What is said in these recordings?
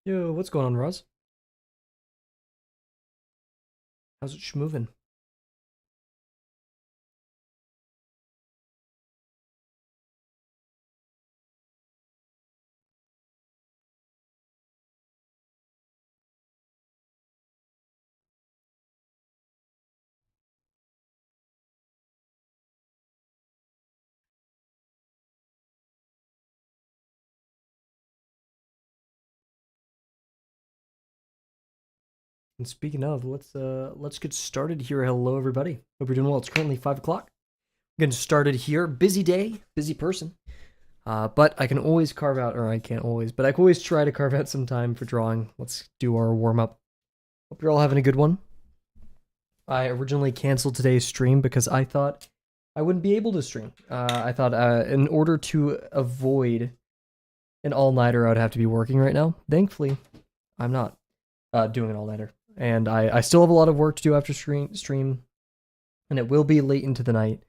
Yo, what's going on, Roz? How's it schmovin'? And speaking of, let's get started here. Hello, everybody. Hope you're doing well. It's currently 5 o'clock. Getting started here. Busy day, busy person. But I can always carve out, or I can't always, but I can always try to carve out some time for drawing. Let's do our warm up. Hope you're all having a good one. I originally canceled today's stream because I thought I wouldn't be able to stream. I thought in order to avoid an all-nighter, I would have to be working right now. Thankfully, I'm not doing an all-nighter. And I still have a lot of work to do after stream, and it will be late into the night.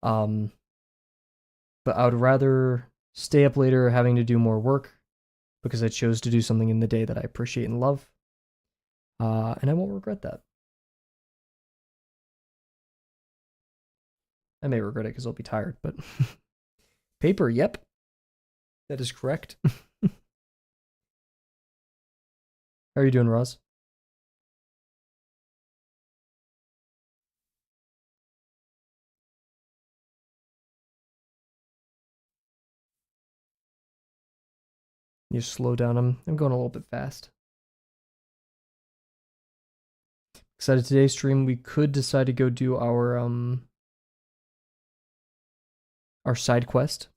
But I would rather stay up later having to do more work because I chose to do something in the day that I appreciate and love. And I won't regret that. I may regret it because I'll be tired, but paper, yep. That is correct. How are you doing, Roz? You slow down. I'm going a little bit fast. Excited today's stream. We could decide to go do our side quest.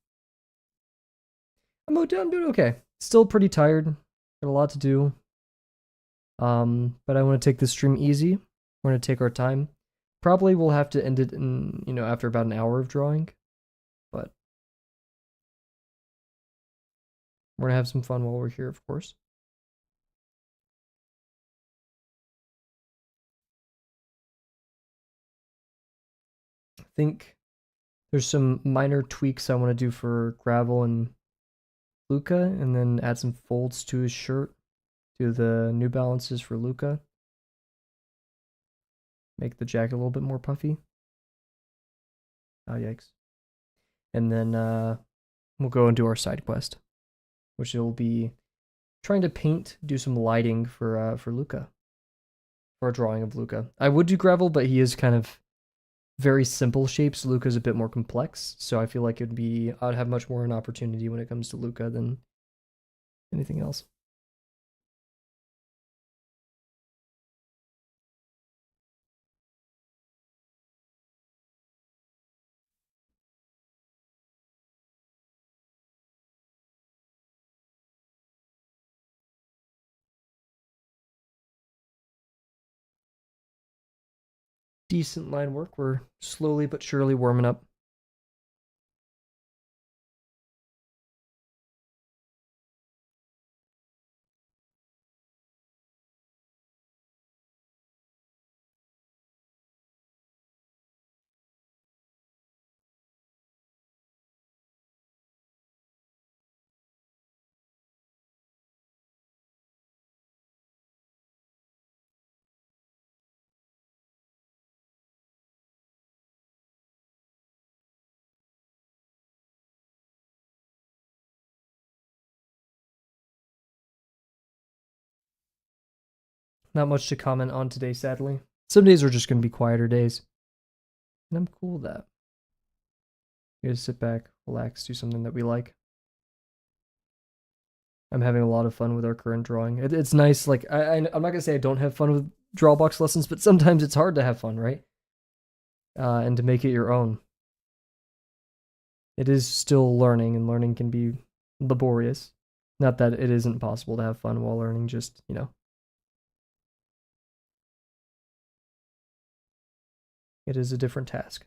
I'm doing okay. Still pretty tired. Got a lot to do. But I want to take this stream easy. We're gonna take our time. Probably we'll have to end it in, after about an hour of drawing. But we're gonna have some fun while we're here, of course. I think there's some minor tweaks I want to do for Gravel and Luca, and then add some folds to his shirt, do the New Balances for Luca. Make the jacket a little bit more puffy. Oh, yikes. And then we'll go and do our side quest, which will be trying to do some lighting for Luca, for a drawing of Luca. I would do Gravel, but he is kind of very simple shapes. Luca's a bit more complex, so I feel like I'd have much more an opportunity when it comes to Luca than anything else. Decent line work. We're slowly but surely warming up. Not much to comment on today, sadly. Some days are just going to be quieter days. And I'm cool with that. We just sit back, relax, do something that we like. I'm having a lot of fun with our current drawing. It's nice. Like, I'm not going to say I don't have fun with drawbox lessons, but sometimes it's hard to have fun, right? And to make it your own. It is still learning, and learning can be laborious. Not that it isn't possible to have fun while learning, just, it is a different task.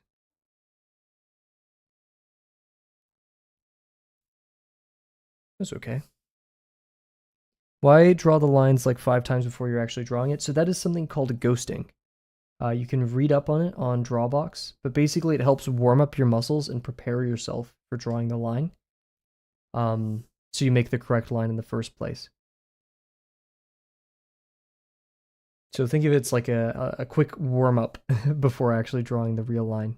That's okay. Why draw the lines like 5 times before you're actually drawing it? So that is something called ghosting. You can read up on it on Drawbox, but basically it helps warm up your muscles and prepare yourself for drawing the line. So you make the correct line in the first place. So think of it as like a quick warm up before actually drawing the real line.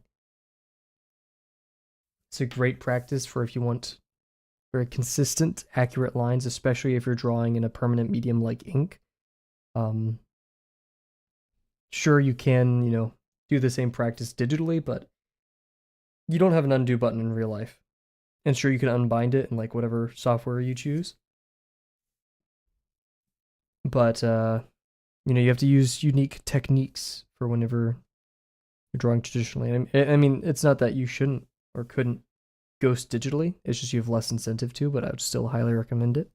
It's a great practice for if you want very consistent, accurate lines, especially if you're drawing in a permanent medium like ink. Um, sure, you can, do the same practice digitally, but you don't have an undo button in real life. And sure, you can unbind it in like whatever software you choose. But you have to use unique techniques for whenever you're drawing traditionally. I mean, it's not that you shouldn't or couldn't ghost digitally. It's just you have less incentive to, but I would still highly recommend it.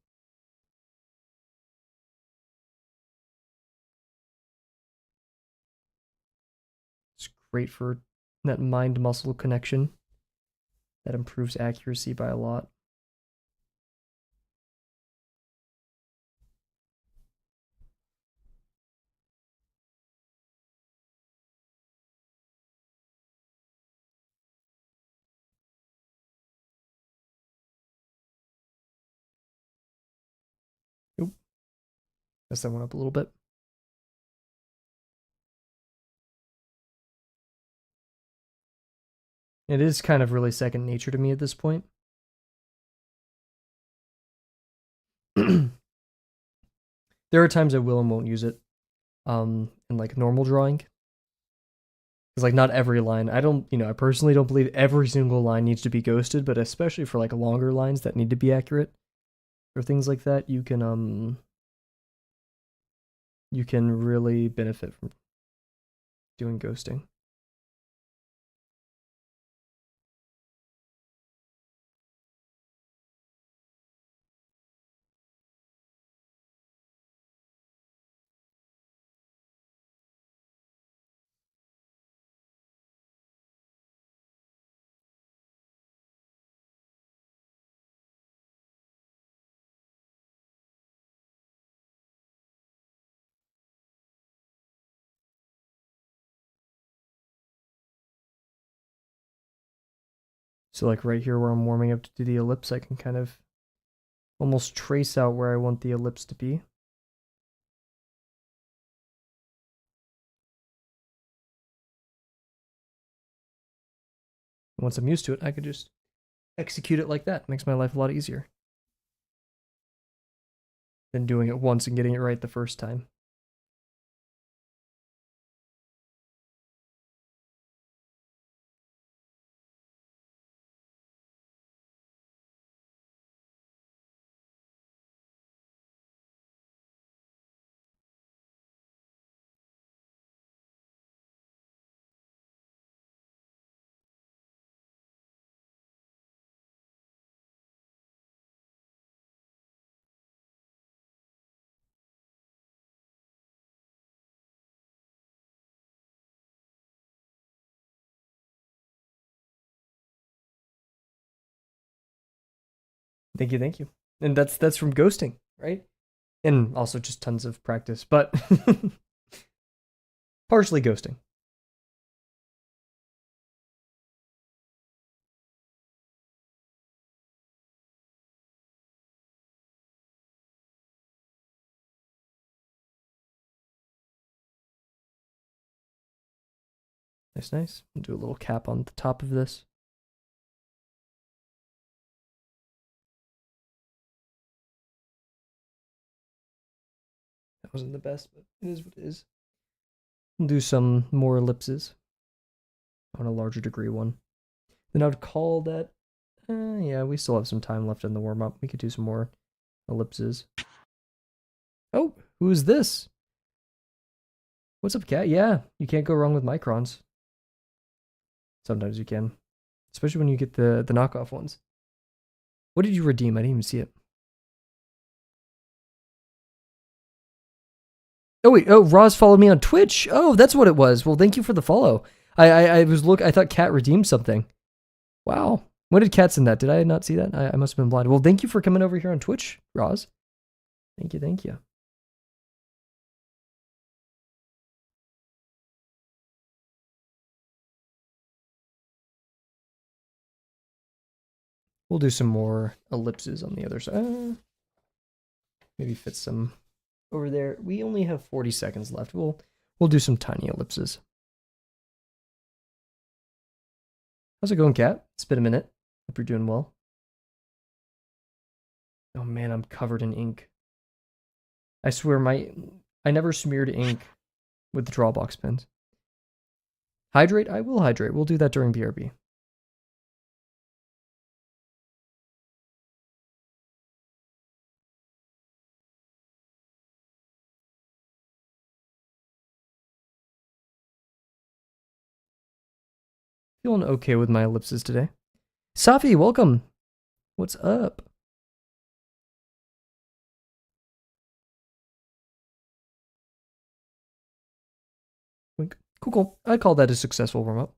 It's great for that mind muscle connection that improves accuracy by a lot. Oop, messed that one up a little bit. It is kind of really second nature to me at this point. There are times I will and won't use it in like normal drawing. Because like not every line, I personally don't believe every single line needs to be ghosted, but especially for like longer lines that need to be accurate or things like that, you can really benefit from doing ghosting. So like right here where I'm warming up to do the ellipse, I can kind of almost trace out where I want the ellipse to be. Once I'm used to it, I could just execute it like that. It makes my life a lot easier than doing it once and getting it right the first time. Thank you, thank you. And that's from ghosting, right? And also just tons of practice, but partially ghosting. Nice, nice. I'll do a little cap on the top of this. That wasn't the best, but it is what it is. We'll do some more ellipses on a larger degree one. Then I would call that. Yeah, we still have some time left in the warm up. We could do some more ellipses. Oh, who is this? What's up, cat? Yeah, you can't go wrong with microns. Sometimes you can, especially when you get the knockoff ones. What did you redeem? I didn't even see it. Oh wait, oh Roz followed me on Twitch. Oh, that's what it was. Well, thank you for the follow. I thought Cat redeemed something. Wow. When did Cat send that? Did I not see that? I must have been blind. Well, thank you for coming over here on Twitch, Roz. Thank you, thank you. We'll do some more ellipses on the other side. Maybe fit some over there. We only have 40 seconds left. We'll do some tiny ellipses. How's it going, Kat? It's been a minute. Hope you're doing well. Oh man, I'm covered in ink. I swear I never smeared ink with the Drawbox pens. Hydrate? I will hydrate. We'll do that during BRB. Feeling okay with my ellipses today. Safi, welcome. What's up? Wink. Cool. I call that a successful warm-up.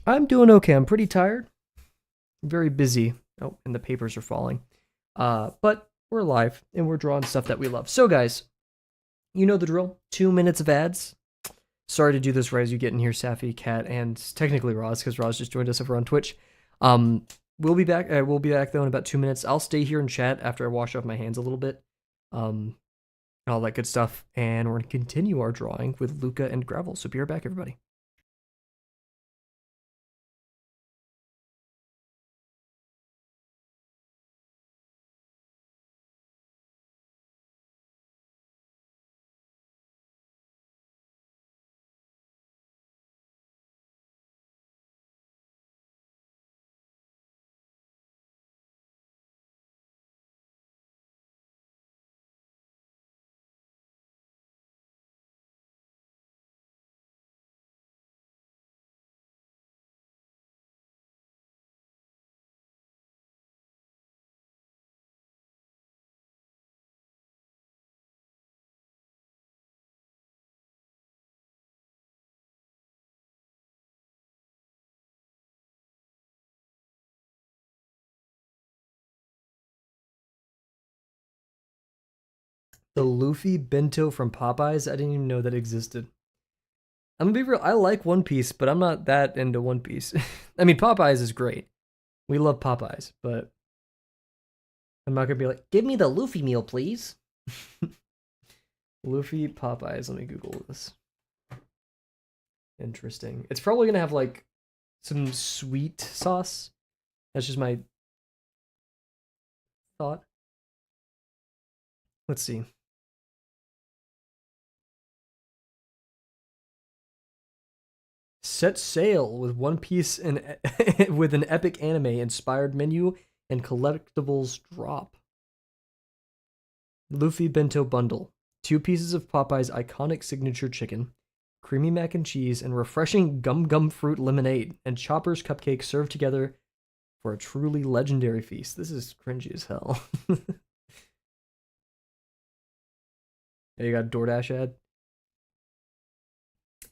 I'm doing okay. I'm pretty tired. I'm very busy. Oh, and the papers are falling. But we're live and we're drawing stuff that we love. So guys, you know the drill. 2 minutes of ads. Sorry to do this right as you get in here, Safi, Kat, and technically Roz, because Roz just joined us over on Twitch. We'll be back. We'll be back though in about 2 minutes. I'll stay here and chat after I wash off my hands a little bit, and all that good stuff. And we're gonna continue our drawing with Luca and Gravel. So be right back, everybody. The Luffy bento from Popeyes. I didn't even know that existed. I'm gonna be real. I like One Piece, but I'm not that into One Piece. I mean, Popeyes is great. We love Popeyes, but I'm not gonna be like, give me the Luffy meal, please. Luffy Popeyes. Let me Google this. Interesting. It's probably gonna have like some sweet sauce. That's just my thought. Let's see. Set sail with One Piece and with an epic anime inspired menu and collectibles drop. Luffy Bento Bundle. 2 pieces of Popeye's iconic signature chicken, creamy mac and cheese, and refreshing gum gum fruit lemonade, and Chopper's cupcake served together for a truly legendary feast. This is cringy as hell. Yeah, you got a DoorDash ad.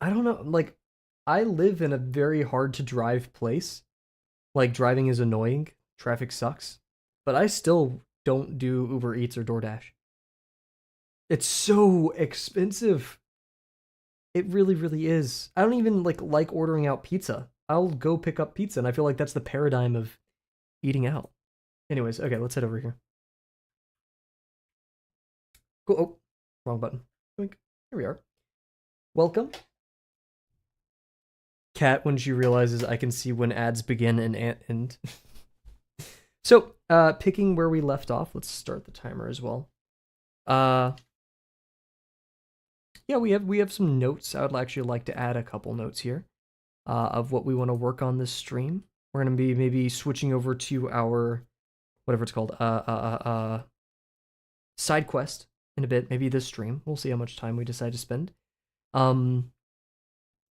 I don't know. Like, I live in a very hard to drive place. Like, driving is annoying. Traffic sucks. But I still don't do Uber Eats or DoorDash. It's so expensive. It really, really is. I don't even like ordering out pizza. I'll go pick up pizza, and I feel like that's the paradigm of eating out. Anyways, okay, let's head over here. Cool. Oh, wrong button. Here we are. Welcome. Cat, when she realizes I can see when ads begin and end. So, picking where we left off, let's start the timer as well. Yeah, we have some notes. I would actually like to add a couple notes here of what we want to work on this stream. We're gonna be maybe switching over to our whatever it's called, side quest in a bit. Maybe this stream. We'll see how much time we decide to spend.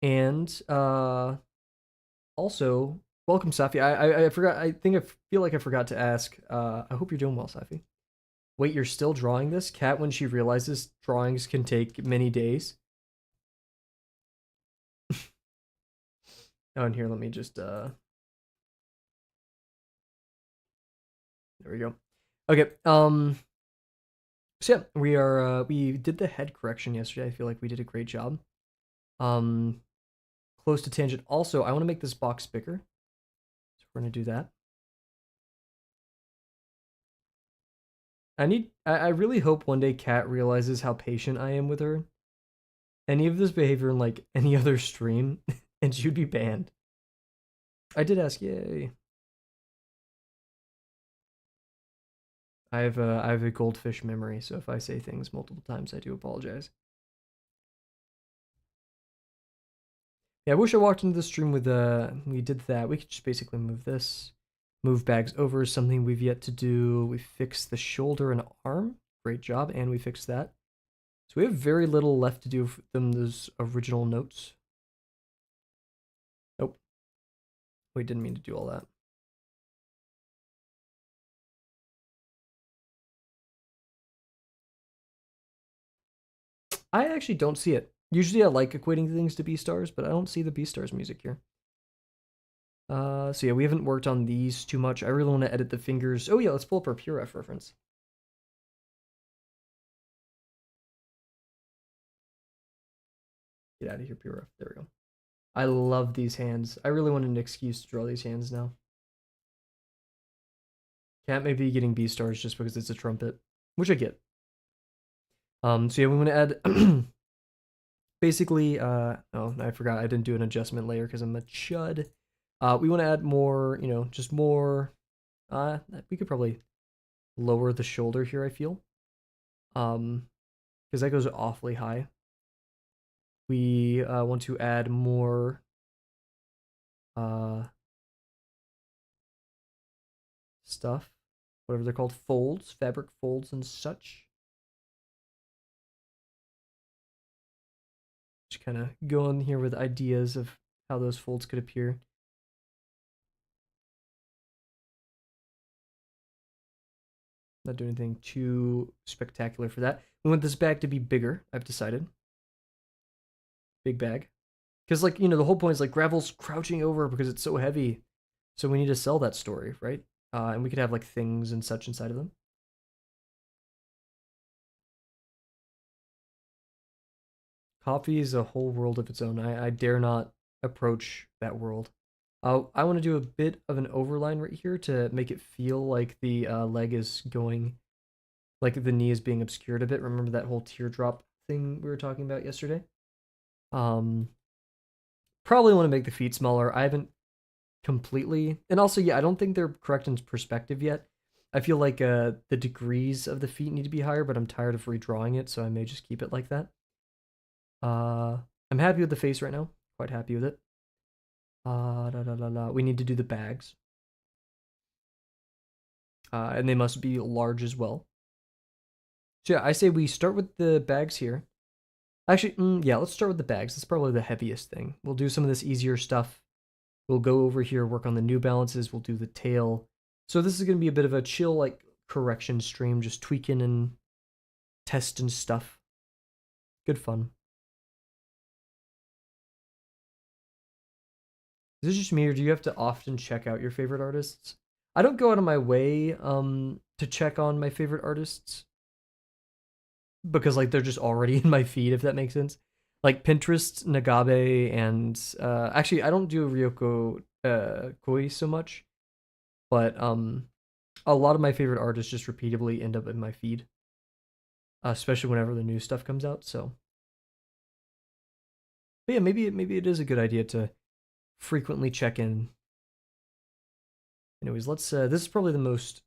And also, welcome, Safi. I forgot. I feel like I forgot to ask. I hope you're doing well, Safi. Wait, you're still drawing this? Kat, when she realizes drawings can take many days. Oh, and here, let me just there we go. Okay. So yeah, we did the head correction yesterday. I feel like we did a great job. Close to tangent. Also, I want to make this box bigger. So we're gonna do that. I really hope one day Kat realizes how patient I am with her. Any of this behavior in like any other stream, and she would be banned. I did ask, yay. I have a goldfish memory, so if I say things multiple times, I do apologize. Yeah, I wish I walked into the stream with we did that. We could just basically move this. Move bags over is something we've yet to do. We fixed the shoulder and arm. Great job, and we fixed that. So we have very little left to do from those original notes. Nope. We didn't mean to do all that. I actually don't see it. Usually I like equating things to B-stars, but I don't see the B-stars music here. So yeah, we haven't worked on these too much. I really want to edit the fingers. Oh yeah, let's pull up our PureF reference. Get out of here, PureF. There we go. I love these hands. I really want an excuse to draw these hands now. Can't maybe getting B-stars just because it's a trumpet, which I get. So yeah, we want to add basically, oh, I forgot I didn't do an adjustment layer because I'm a chud. We want to add more, just more, we could probably lower the shoulder here, I feel. Because that goes awfully high. We want to add more, stuff, whatever they're called, folds, fabric folds and such. Just kind of go in here with ideas of how those folds could appear. Not doing anything too spectacular for that. We want this bag to be bigger, I've decided. Big bag. Because, like, the whole point is, like, Gravel's crouching over because it's so heavy. So we need to sell that story, right? And we could have, like, things and such inside of them. Coffee is a whole world of its own. I dare not approach that world. I want to do a bit of an overline right here to make it feel like the leg is going, like the knee is being obscured a bit. Remember that whole teardrop thing we were talking about yesterday? Probably want to make the feet smaller. I haven't completely, and also, yeah, I don't think they're correct in perspective yet. I feel like the degrees of the feet need to be higher, but I'm tired of redrawing it, so I may just keep it like that. I'm happy with the face right now. Quite happy with it. We need to do the bags. And they must be large as well. So yeah, I say we start with the bags here. Actually, yeah, let's start with the bags. That's probably the heaviest thing. We'll do some of this easier stuff. We'll go over here, work on the New Balances. We'll do the tail. So this is going to be a bit of a chill, like, correction stream, just tweaking and testing stuff. Good fun. Is this just me, or do you have to often check out your favorite artists? I don't go out of my way to check on my favorite artists because, like, they're just already in my feed, if that makes sense. Like Pinterest, Nagabe, and actually I don't do Ryoko Koi so much, but a lot of my favorite artists just repeatedly end up in my feed, especially whenever the new stuff comes out. So, but yeah, maybe it is a good idea to frequently check in. Anyways, let's. This is probably the most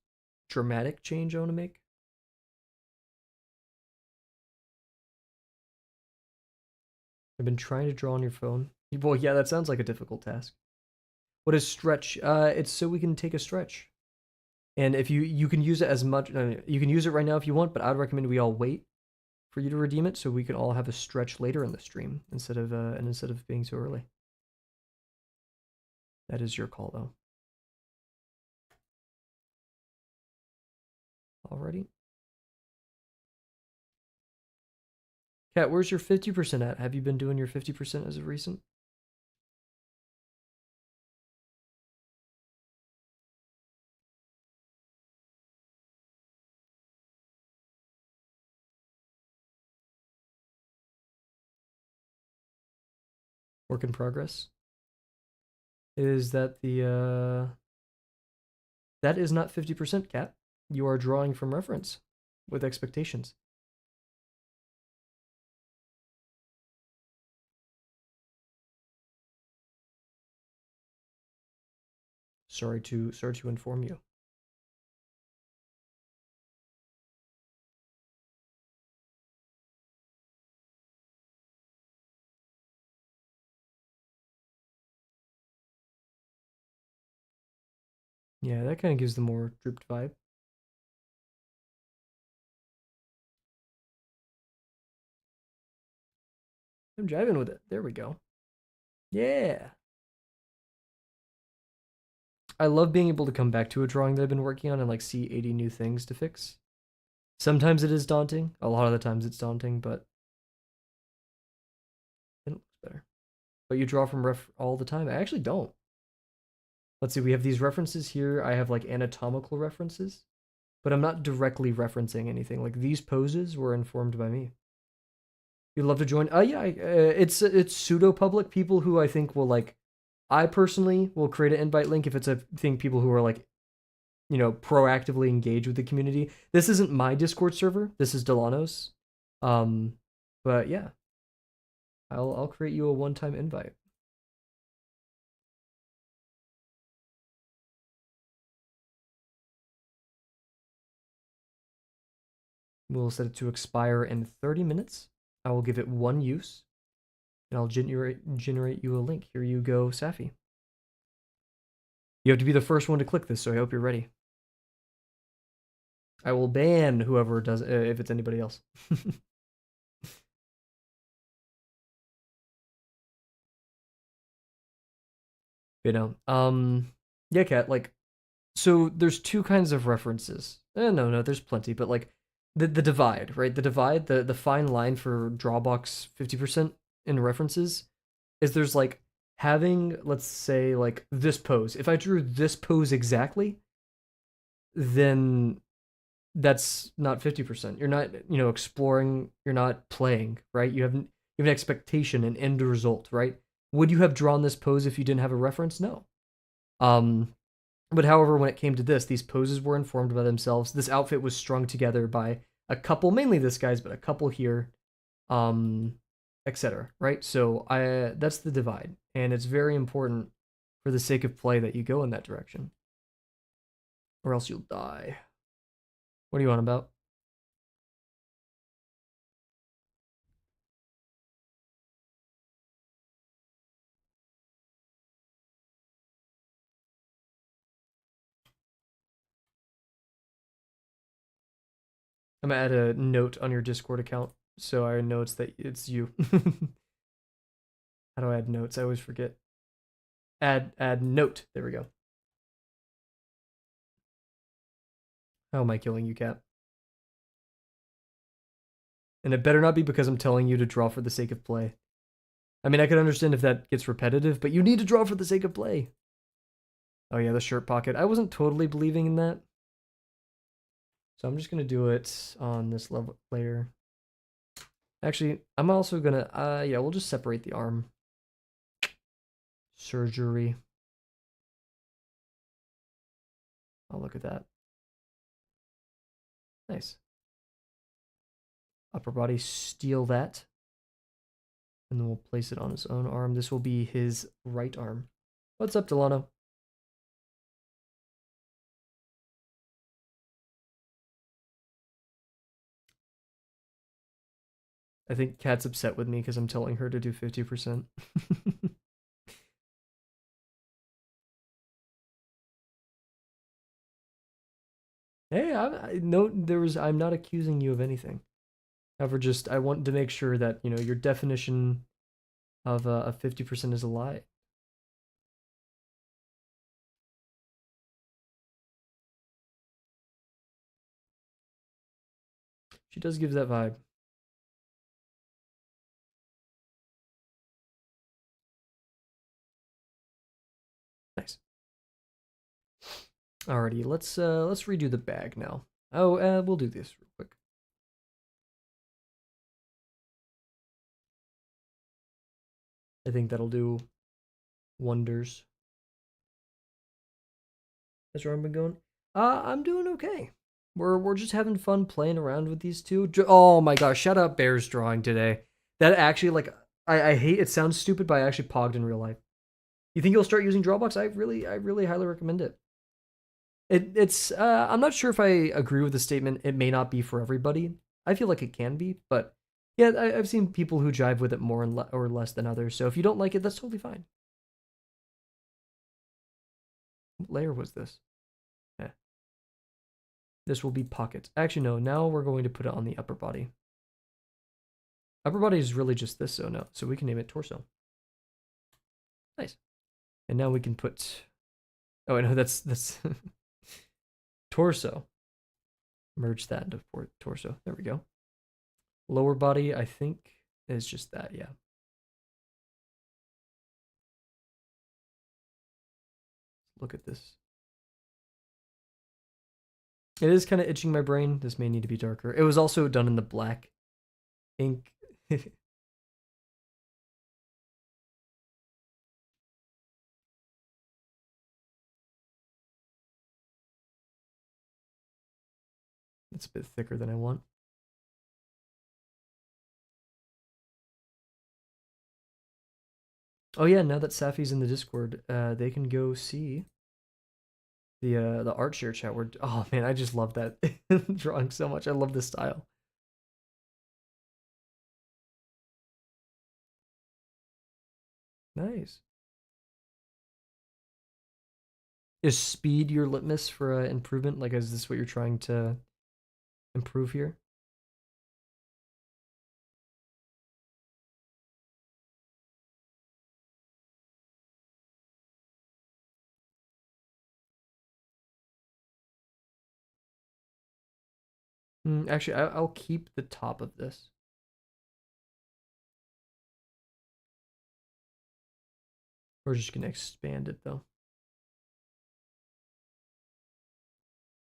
dramatic change I want to make. I've been trying to draw on your phone. Well, yeah, that sounds like a difficult task. What is stretch? It's so we can take a stretch. And if you can use it as much, you can use it right now if you want, but I'd recommend we all wait for you to redeem it so we can all have a stretch later in the stream instead of being so early. That is your call though. Alrighty. Kat, where's your 50% at? Have you been doing your 50% as of recent? Work in progress. Is that the that is not 50%, Kat. You are drawing from reference. with expectations. Sorry to inform you. Yeah, that kind of gives the more drooped vibe. I'm jiving with it. There we go. Yeah. I love being able to come back to a drawing that I've been working on and like see 80 new things to fix. Sometimes it is daunting. A lot of the times it's daunting, but it looks better. But you draw from ref all the time. I actually don't. Let's see, we have these references here. I have like anatomical references, but I'm not directly referencing anything. Like these poses were informed by me. You'd love to join? Yeah, it's pseudo public. People who I think will like. I personally will create an invite link if it's a thing. People who are like, proactively engage with the community. This isn't my Discord server. This is Delano's. Um, but yeah, I'll create you a one-time invite. We'll set it to expire in 30 minutes. I will give it one use, and I'll generate you a link. Here you go, Safi. You have to be the first one to click this, so I hope you're ready. I will ban whoever does if it's anybody else. Yeah, Kat, like, so there's two kinds of references. No, there's plenty, but like the divide, right? The divide, the fine line for Drawbox 50% in references is there's like having, let's say, like this pose. If I drew this pose exactly, then that's not 50%. You're not, exploring, you're not playing, right? You have an expectation, an end result, right? Would you have drawn this pose if you didn't have a reference? No. Um, but however, when it came to this, these poses were informed by themselves. This outfit was strung together by a couple, mainly this guy's, but a couple here, um, etc. Right? So that's the divide, and it's very important for the sake of play that you go in that direction, or else you'll die. What do you want about? I'm gonna add a note on your Discord account so I know it's you. How do I add notes? I always forget. Add note. There we go. How am I killing you, Cap? And it better not be because I'm telling you to draw for the sake of play. I mean, I could understand if that gets repetitive, but you need to draw for the sake of play. Oh yeah, the shirt pocket. I wasn't totally believing in that. So I'm just gonna do it on this level layer. Actually, I'm also gonna, yeah, we'll just separate the arm. Surgery. Oh, look at that. Nice. Upper body, steal that. And then we'll place it on his own arm. This will be his right arm. What's up, Delano? I think Kat's upset with me because I'm telling her to do 50%. Hey, I'm not accusing you of anything. However, just I want to make sure that your definition of a 50% is a lie. She does give that vibe. Nice. Alrighty, let's redo the bag now. Oh, we'll do this real quick. I think that'll do wonders. How's your arm been going? I'm doing okay. We're just having fun playing around with these two. Oh my gosh! Shout out Bears drawing today. That actually like I hate it. Sounds stupid, but I actually pogged in real life. You think you'll start using Drawbox? I really highly recommend it. It's I'm not sure if I agree with the statement. It may not be for everybody. I feel like it can be, but yeah, I've seen people who jive with it more or less than others. So if you don't like it, that's totally fine. What layer was this? Yeah. This will be pockets. Actually, no. Now we're going to put it on the upper body. Upper body is really just this, so no. So we can name it torso. Nice. And now we can put. Oh, I know that's torso. Merge that into torso. There we go. Lower body, I think, is just that. Yeah. Look at this. It is kind of itching my brain. This may need to be darker. It was also done in the black ink. It's a bit thicker than I want. Oh yeah, now that Safi's in the Discord, they can go see the art share chat. Where oh man, I just love that drawing so much. I love this style. Nice. Is speed your litmus for improvement? Like, is this what you're trying to improve here? Actually, I'll keep the top of this. We're just gonna expand it though.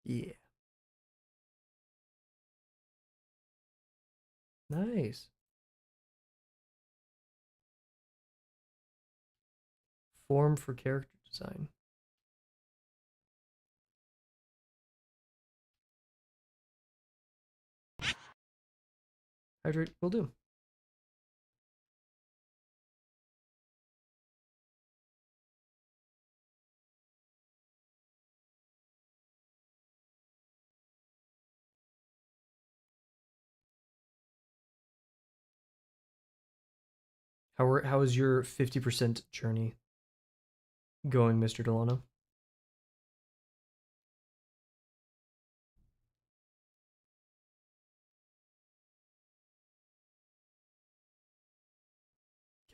Yeah. Nice. Form for character design. Hydrate will do. How is your 50% journey going, Mr. Delano?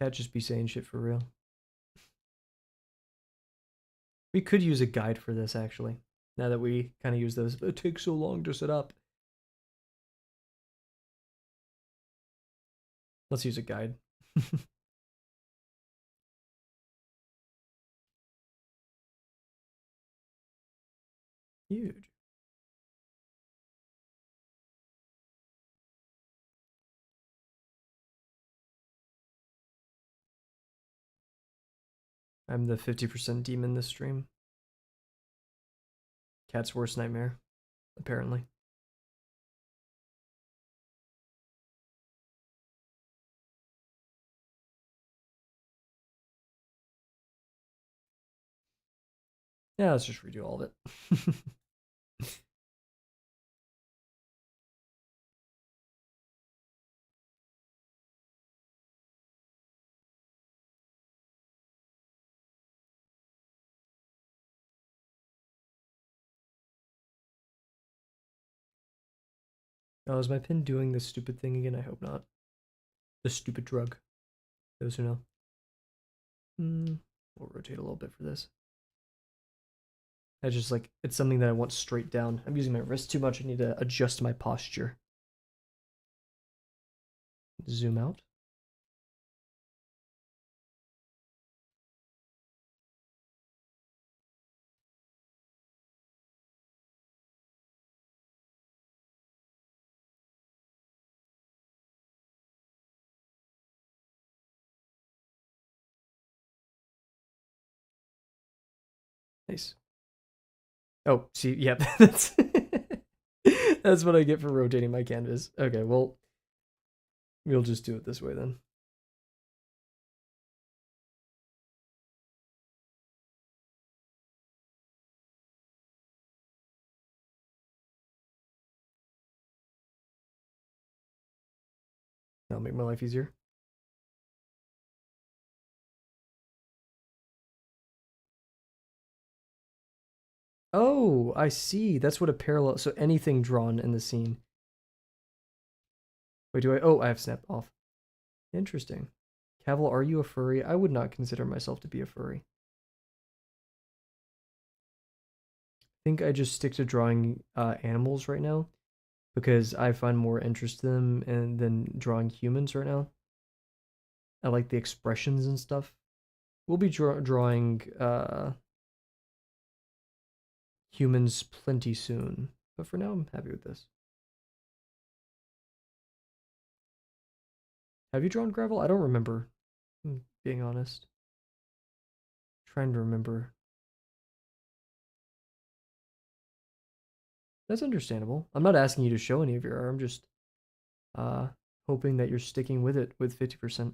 Can't just be saying shit for real. We could use a guide for this actually. Now that we kind of use those, it takes so long to set up. Let's use a guide. Huge. I'm the 50% demon this stream. Cat's worst nightmare, apparently. Yeah, let's just redo all of it. Oh, is my pin doing this stupid thing again? I hope not. The stupid drug. Those who know. We'll rotate a little bit for this. I just like, it's something that I want straight down. I'm using my wrist too much. I need to adjust my posture. Zoom out. Nice. Oh, see, yep, that's That's what I get for rotating my canvas. Okay, well, we'll just do it this way then. That'll make my life easier. Oh, I see. That's what a parallel. So anything drawn in the scene. Wait, do I? Oh, I have snap off. Interesting. Kavel, are you a furry? I would not consider myself to be a furry. I think I just stick to drawing animals right now because I find more interest in them and than drawing humans right now. I like the expressions and stuff. We'll be drawing humans plenty soon, but for now I'm happy with this. Have you drawn gravel? I don't remember, being honest. Trying to remember. That's understandable. I'm not asking you to show any of your art. I'm just uh hoping that you're sticking with it with 50%.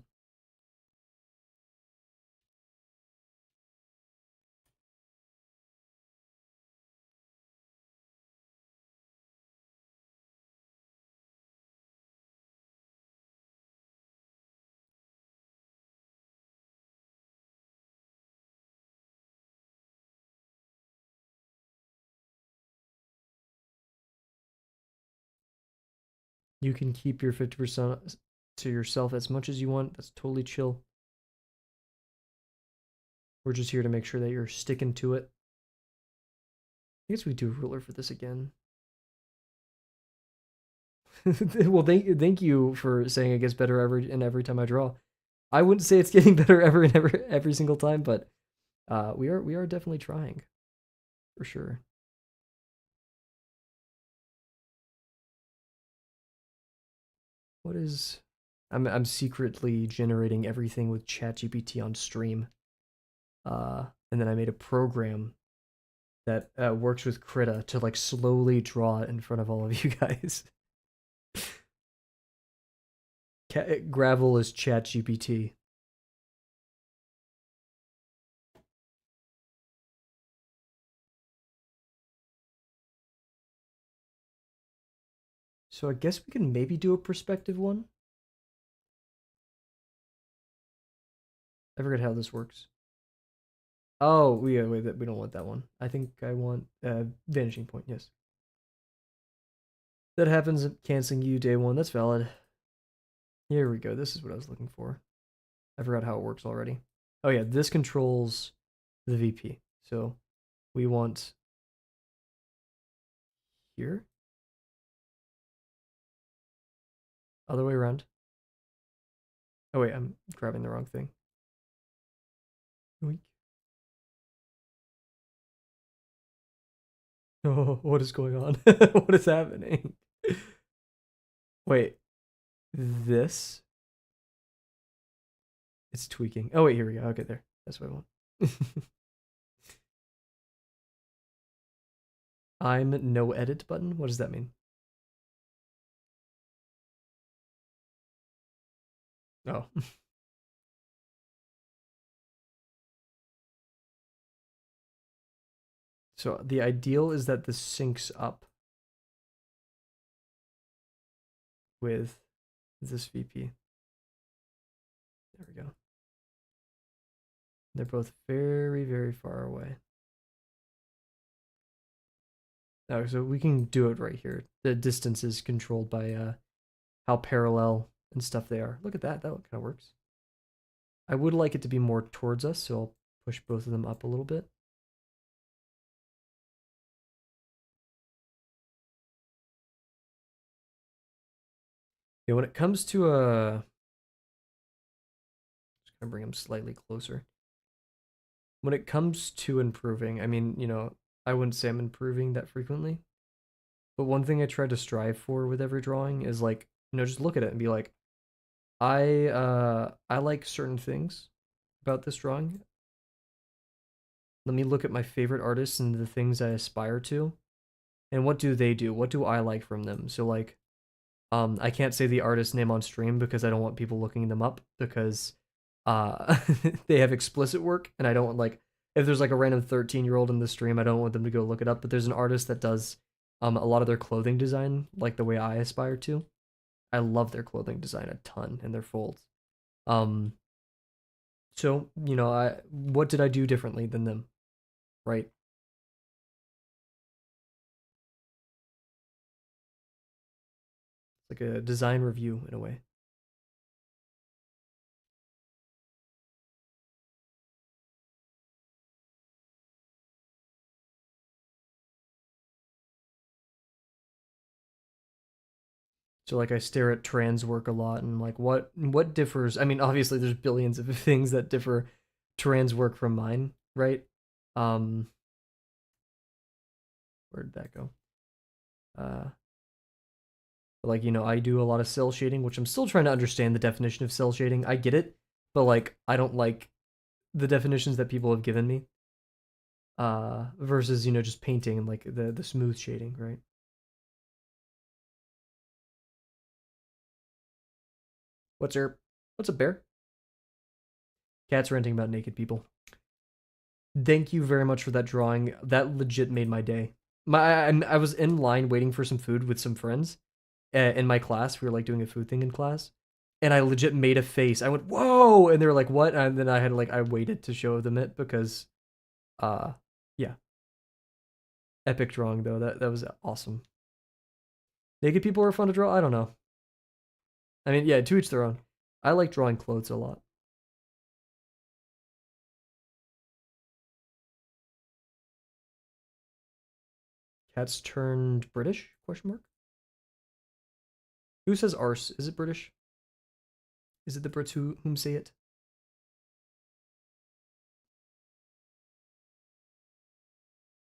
You can keep your 50% to yourself as much as you want. That's totally chill. We're just here to make sure that you're sticking to it. I guess we do a ruler for this again. Well, thank you for saying it gets better every time I draw. I wouldn't say it's getting better every single time, but we are definitely trying for sure. What is I'm secretly generating everything with ChatGPT on stream. And then I made a program that works with Krita to like slowly draw it in front of all of you guys. Gravel is ChatGPT. So I guess we can maybe do a perspective one. I forget how this works. Oh, we wait, we don't want that one. I think I want vanishing point. Yes, that happens. Canceling you day one. That's valid. Here we go. This is what I was looking for. I forgot how it works already. Oh yeah, this controls the VP. So we want here. Other way around. Oh wait, I'm grabbing the wrong thing. Oink. Oh, what is going on? What is happening? Wait, this? It's tweaking. Oh wait, here we go. Okay, there. That's what I want. I'm no edit button. What does that mean? Oh. So the ideal is that this syncs up with this VP. There we go. They're both very, very far away. Oh, so we can do it right here. The distance is controlled by how parallel and stuff they are. Look at that. That kind of works. I would like it to be more towards us, so I'll push both of them up a little bit. Yeah, when it comes to just gonna bring them slightly closer. When it comes to improving, I mean, I wouldn't say I'm improving that frequently, but one thing I try to strive for with every drawing is like, just look at it and be like, I like certain things about this drawing. Let me look at my favorite artists and the things I aspire to, And what do they do? What do I like from them? So like, I can't say the artist name on stream because I don't want people looking them up because uh they have explicit work and I don't want like if there's like a random 13-year-old in the stream, I don't want them to go look it up. But there's an artist that does a lot of their clothing design like the way I aspire to. I love their clothing design a ton and their folds. Um, so I what did I do differently than them, right? Like a design review in a way. So like I stare at trans work a lot and like what differs? I mean, obviously there's billions of things that differ trans work from mine, right? Um, where did that go? Uh, like I do a lot of cell shading, which I'm still trying to understand the definition of cell shading. I get it, but like I don't like the definitions that people have given me. Versus just painting and like the smooth shading, right? What's a bear? Cats ranting about naked people. Thank you very much for that drawing. That legit made my day. I was in line waiting for some food with some friends in my class. We were like doing a food thing in class, and I legit made a face. I went whoa, and they were like what? And then I waited to show them it because, uh, yeah, epic drawing though. That was awesome. Naked people are fun to draw. I don't know. I mean, yeah, to each their own. I like drawing clothes a lot. Cats turned British? Question mark. Who says arse? Is it British? Is it the Brits whom say it?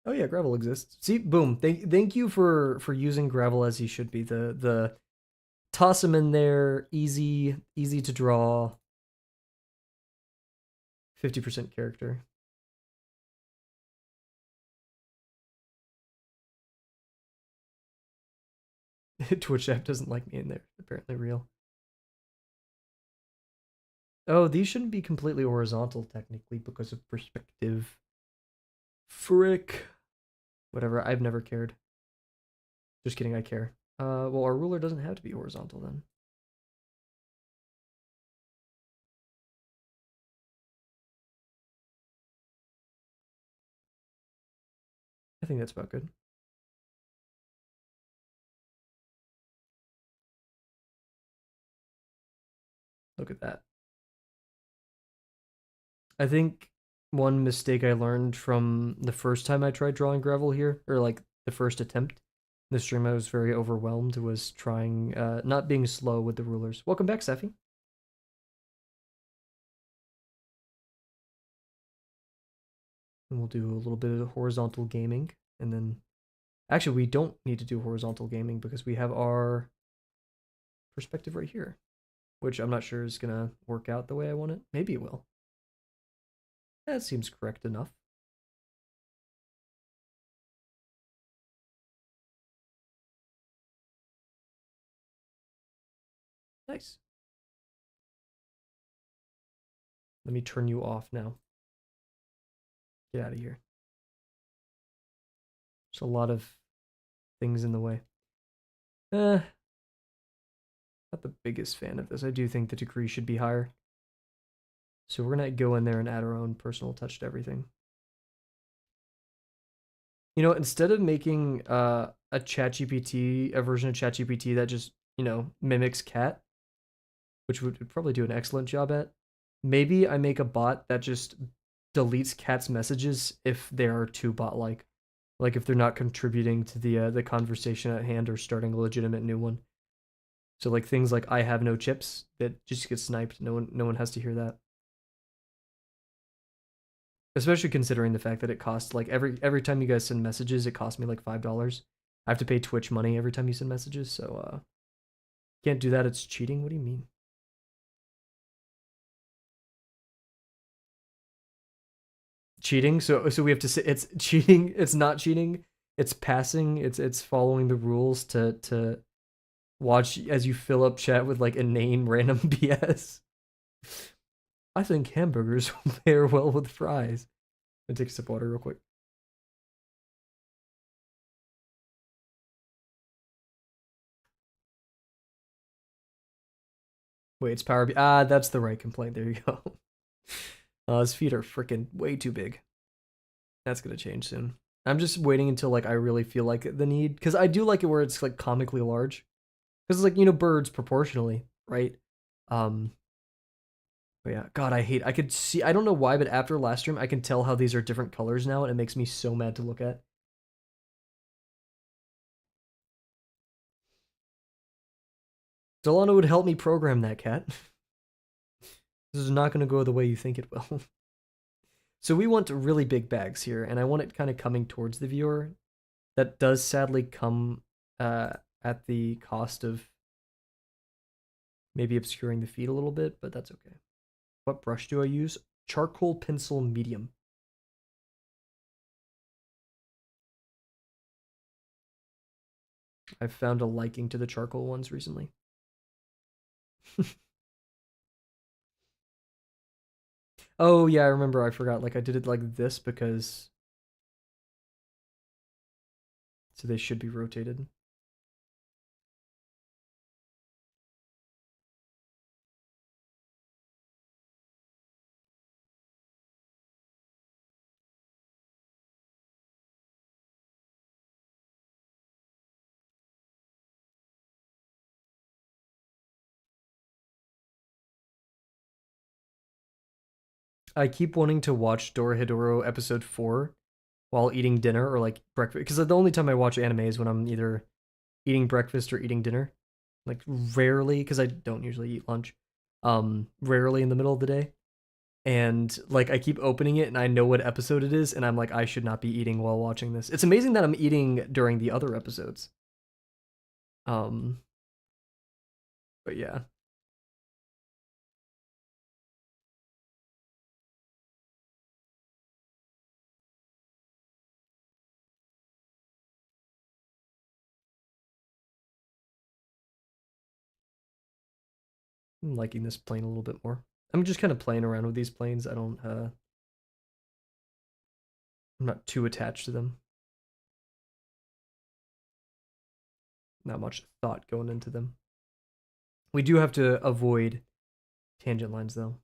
Oh yeah, gravel exists. See, boom. Thank you for using gravel as he should be. The toss him in there, easy to draw. 50% character. Twitch app doesn't like me in there. Apparently real. Oh, these shouldn't be completely horizontal technically because of perspective. Frick. Whatever. I've never cared. Just kidding. I care. Well, our ruler doesn't have to be horizontal then. I think that's about good. Look at that. I think one mistake I learned from the first time I tried drawing gravel here, or like the first attempt, the stream I was very overwhelmed, was trying not being slow with the rulers. Welcome back, Seffi. And we'll do a little bit of horizontal gaming, and then actually we don't need to do horizontal gaming because we have our perspective right here, which I'm not sure is gonna work out the way I want it. Maybe it will. That seems correct enough. Nice. Let me turn you off now. Get out of here. There's a lot of things in the way. Not the biggest fan of this. I do think the degree should be higher. So we're gonna go in there and add our own personal touch to everything. Instead of making a ChatGPT, a version of ChatGPT that just, mimics cat, which would probably do an excellent job at, maybe I make a bot that just deletes cat's messages if they are too bot-like. Like if they're not contributing to the conversation at hand or starting a legitimate new one. So like things like I have no chips that just get sniped. No one has to hear that. Especially considering the fact that it costs like every time you guys send messages, it costs me like $5. I have to pay Twitch money every time you send messages, so can't do that. It's cheating. What do you mean? Cheating? So we have to say it's cheating. It's not cheating it's passing. It's following the rules to watch as you fill up chat with like inane random BS. I think hamburgers will pair well with fries. I'm gonna take a sip of water real quick. Wait, it's power. That's the right complaint. There you go. His feet are freaking way too big. That's gonna change soon. I'm just waiting until like I really feel like the need, because I do like it where it's like comically large, because it's like birds proportionally, right? Um, but yeah, God, I hate. I could see. I don't know why, but after last stream, I can tell how these are different colors now, and it makes me so mad to look at. Delano would help me program that cat. This is not going to go the way you think it will. So we want really big bags here, and I want it kind of coming towards the viewer. That does sadly come at the cost of maybe obscuring the feet a little bit, but that's okay. What brush do I use? Charcoal pencil medium. I've found a liking to the charcoal ones recently. Oh yeah, I remember. I forgot. Like I did it like this because so they should be rotated. I keep wanting to watch Dorohedoro episode 4 while eating dinner or like breakfast, because the only time I watch anime is when I'm either eating breakfast or eating dinner. Like rarely, because I don't usually eat lunch. Rarely in the middle of the day. And like I keep opening it and I know what episode it is, and I'm like, I should not be eating while watching this. It's amazing that I'm eating during the other episodes. Um, but yeah. I'm liking this plane a little bit more. I'm just kind of playing around with these planes. I'm not too attached to them. Not much thought going into them. We do have to avoid tangent lines though.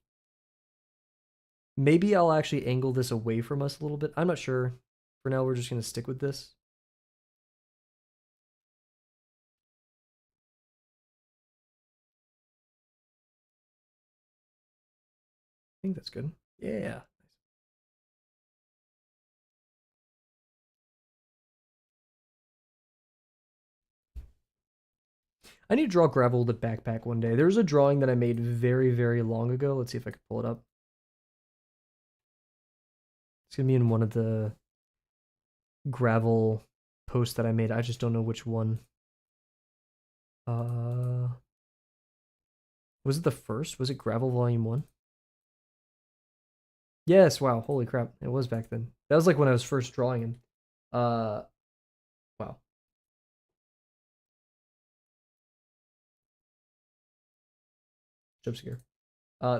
Maybe I'll actually angle this away from us a little bit. I'm not sure. For now, we're just going to stick with this. I think that's good. Yeah. I need to draw gravel with a backpack one day. There's a drawing that I made very, very long ago. Let's see if I can pull it up. It's going to be in one of the gravel posts that I made. I just don't know which one. Was it the first? Was it Gravel Volume 1? Yes, wow, holy crap. It was back then. That was like when I was first drawing him. Wow. Jump scare.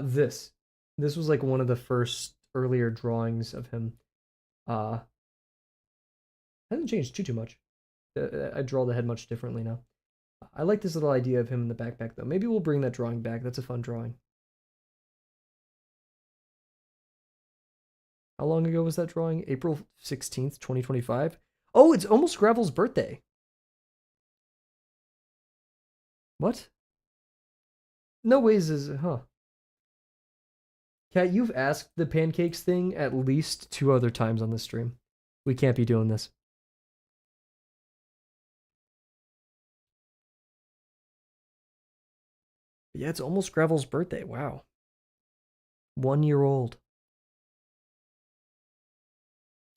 This. This was like one of the first earlier drawings of him. Uh, hasn't changed too much. I draw the head much differently now. I like this little idea of him in the backpack though. Maybe we'll bring that drawing back. That's a fun drawing. How long ago was that drawing? April 16th, 2025. Oh, it's almost Gravel's birthday. What? No ways is, huh? Kat, you've asked the pancakes thing at least 2 other times on this stream. We can't be doing this. But yeah, it's almost Gravel's birthday. Wow. 1 year old.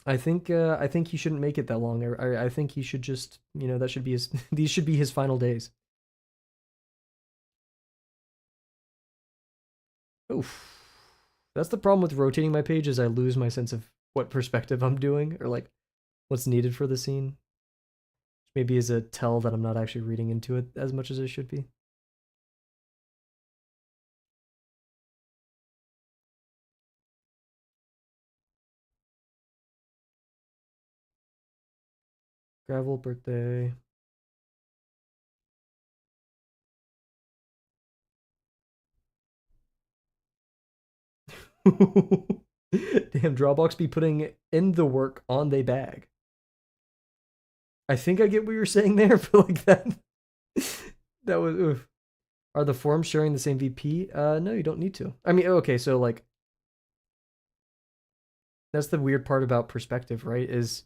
I think he shouldn't make it that long. I think he should just, that should be his these should be his final days. Oof. That's the problem with rotating my page is I lose my sense of what perspective I'm doing or like what's needed for the scene. maybe is a tell that I'm not actually reading into it as much as I should be. Gravel birthday. Damn, Drawbox be putting in the work on they bag. I think I get what you're saying there, but like that, that was. Oof. Are the forms sharing the same VP? No, you don't need to. I mean, okay, so like that's the weird part about perspective, right? Is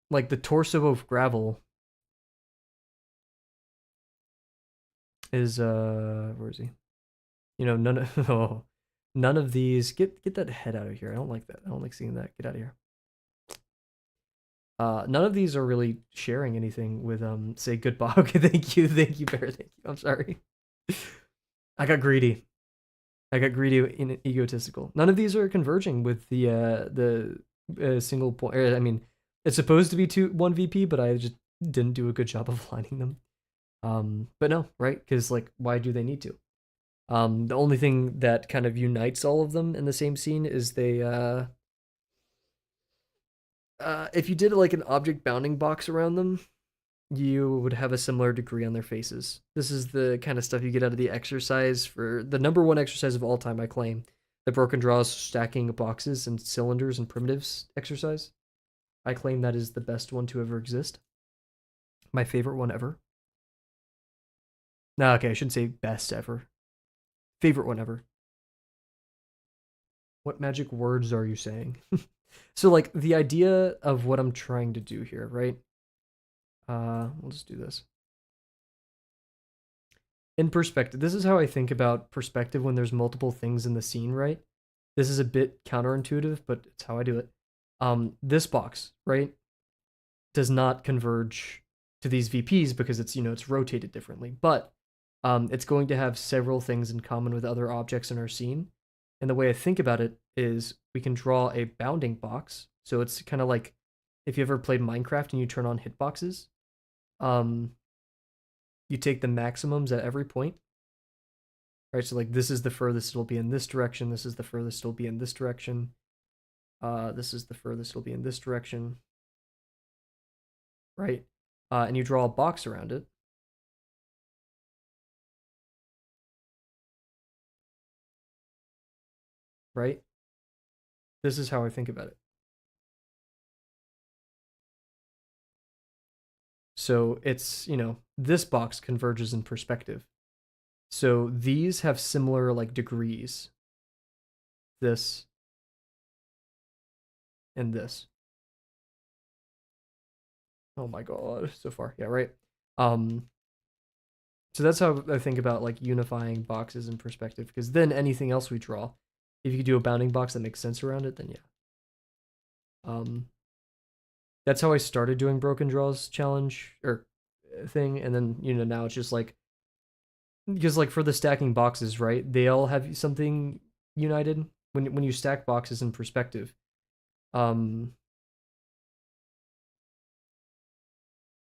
like the torso of gravel is where is he? You know, none of oh, none of these get that head out of here. I don't like that. I don't like seeing that. Get out of here. None of these are really sharing anything with say goodbye. Okay, thank you, Bear, thank you. I'm sorry. I got greedy. I got greedy and egotistical. None of these are converging with the single point. I mean, it's supposed to be one VP, but I just didn't do a good job of aligning them. But no, right? Because like, why do they need to? The only thing that kind of unites all of them in the same scene is if you did like an object bounding box around them, you would have a similar degree on their faces. This is the kind of stuff you get out of the exercise for the number one exercise of all time, I claim. The broken draws stacking boxes and cylinders and primitives exercise. I claim that is the best one to ever exist. My favorite one ever. No, okay, I shouldn't say best ever. Favorite one ever. What magic words are you saying? So like the idea of what I'm trying to do here, right? We'll just do this. In perspective, this is how I think about perspective when there's multiple things in the scene, right? This is a bit counterintuitive, but it's how I do it. This box, right, does not converge to these VPs because it's, you know, it's rotated differently, but it's going to have several things in common with other objects in our scene. And the way I think about it is we can draw a bounding box. So it's kind of like if you ever played Minecraft and you turn on hitboxes, um, you take the maximums at every point. Right, so like this is the furthest it'll be in this direction. This is the furthest it'll be in this direction. This is the furthest it'll be in this direction. Right, and you draw a box around it. Right, this is how I think about it. So it's, you know, this box converges in perspective. So these have similar like degrees. This and this. Oh my god, so far. Yeah, right. Um so that's how I think about like unifying boxes in perspective, because then anything else we draw, if you could do a bounding box that makes sense around it, then yeah. That's how I started doing broken draws challenge or thing, and then, you know, now it's just like, because like for the stacking boxes, right? They all have something united when you stack boxes in perspective. Um,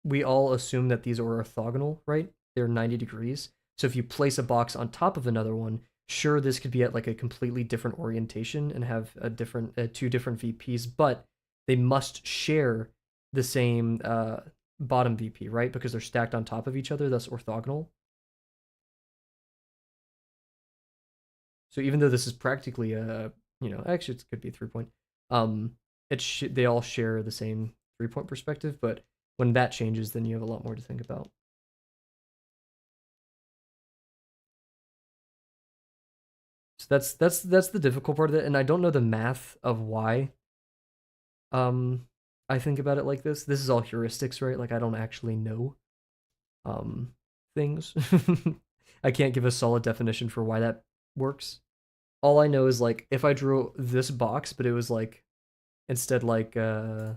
we all assume that these are orthogonal, right? They're 90 degrees. So if you place a box on top of another one, sure, this could be at like a completely different orientation and have a different two different VPs, but they must share the same bottom VP, right? Because they're stacked on top of each other, thus orthogonal. So even though this is practically a, you know, actually it could be a 3 point. They all share the same 3 point perspective, but when that changes, then you have a lot more to think about. So that's the difficult part of it, and I don't know the math of why. I think about it like this. This is all heuristics, right? Like I don't actually know things. I can't give a solid definition for why that works. All I know is like if I drew this box, but it was like instead like I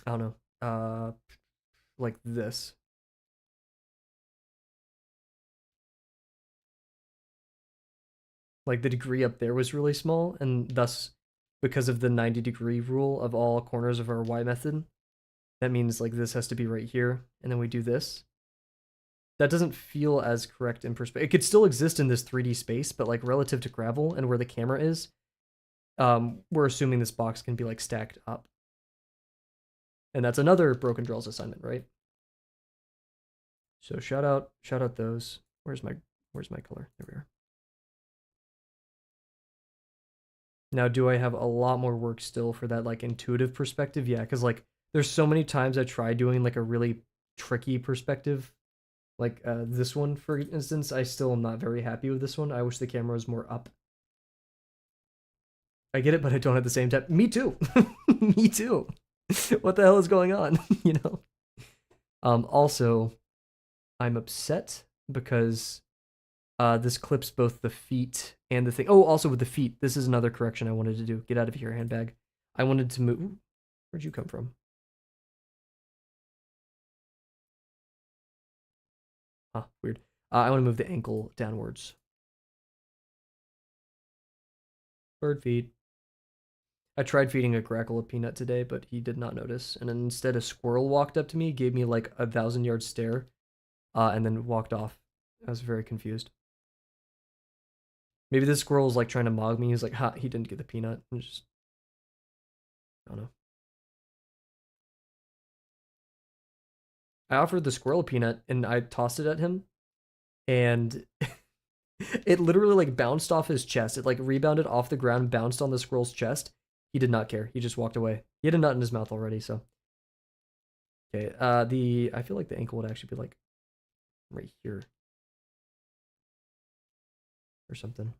don't know, like this. Like the degree up there was really small, and thus because of the 90-degree rule of all corners of our Y method, that means like this has to be right here, and then we do this. That doesn't feel as correct in perspective. It could still exist in this 3D space, but like relative to gravel and where the camera is, we're assuming this box can be like stacked up. And that's another Broken Draws assignment, right? So shout out those. Where's my color? There we are. Now, do I have a lot more work still for that like intuitive perspective? Yeah, because like there's so many times I try doing like a really tricky perspective, like this one for instance. I still am not very happy with this one. I wish the camera was more up. I get it, but I don't at the same time. Me too. Me too. What the hell is going on? You know. Also, I'm upset because this clips both the feet and the thing. Oh, also with the feet, this is another correction I wanted to do. Get out of here, handbag. I wanted to move. Where'd you come from? Huh, weird. I want to move the ankle downwards. Bird feet. I tried feeding a grackle a peanut today, but he did not notice. And instead, a squirrel walked up to me, gave me like 1,000-yard stare, and then walked off. I was very confused. Maybe this squirrel was like trying to mog me. He's like, ha, he didn't get the peanut. I'm just, I don't know. I offered the squirrel a peanut and I tossed it at him, and it literally like bounced off his chest. It like rebounded off the ground, bounced on the squirrel's chest. He did not care. He just walked away. He had a nut in his mouth already, so. Okay, I feel like the ankle would actually be like right here or something.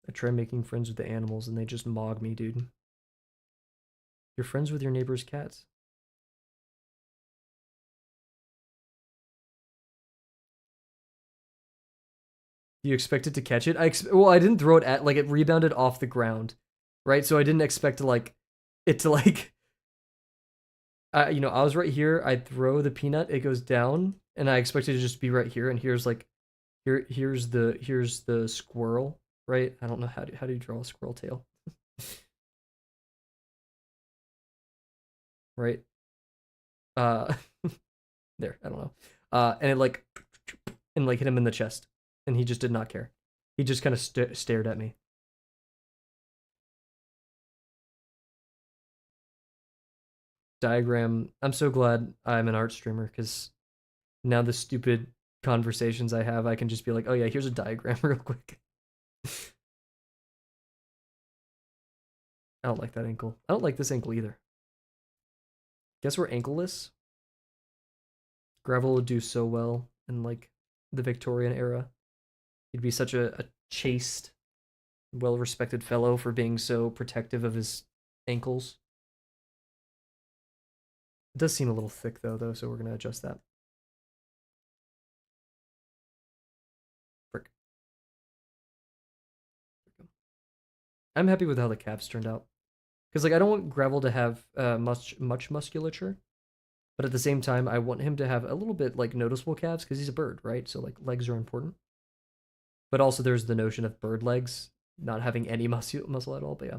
I try making friends with the animals and they just mog me, dude. You're friends with your neighbor's cats. Do you expect it to catch it? Well, I didn't throw it at, like, it rebounded off the ground, right? So I didn't expect to like it to like you know, I was right here. I throw the peanut, it goes down, and I expected it to just be right here. And here's like, here's the squirrel, right? I don't know how do you draw a squirrel tail, right? Uh, there, I don't know. And it like, and like hit him in the chest, and he just did not care. He just kind of stared at me. Diagram. I'm so glad I'm an art streamer because now the stupid conversations I have, I can just be like, oh yeah, here's a diagram real quick. I don't like that ankle. I don't like this ankle either. Guess we're ankleless. Gravel would do so well in like the Victorian era. He'd be such a chaste, well-respected fellow for being so protective of his ankles. It does seem a little thick though, so we're gonna adjust that. Frick. I'm happy with how the calves turned out. Because like I don't want Gravel to have much musculature, but at the same time I want him to have a little bit like noticeable calves because he's a bird, right? So like legs are important. But also there's the notion of bird legs not having any muscle at all. But yeah,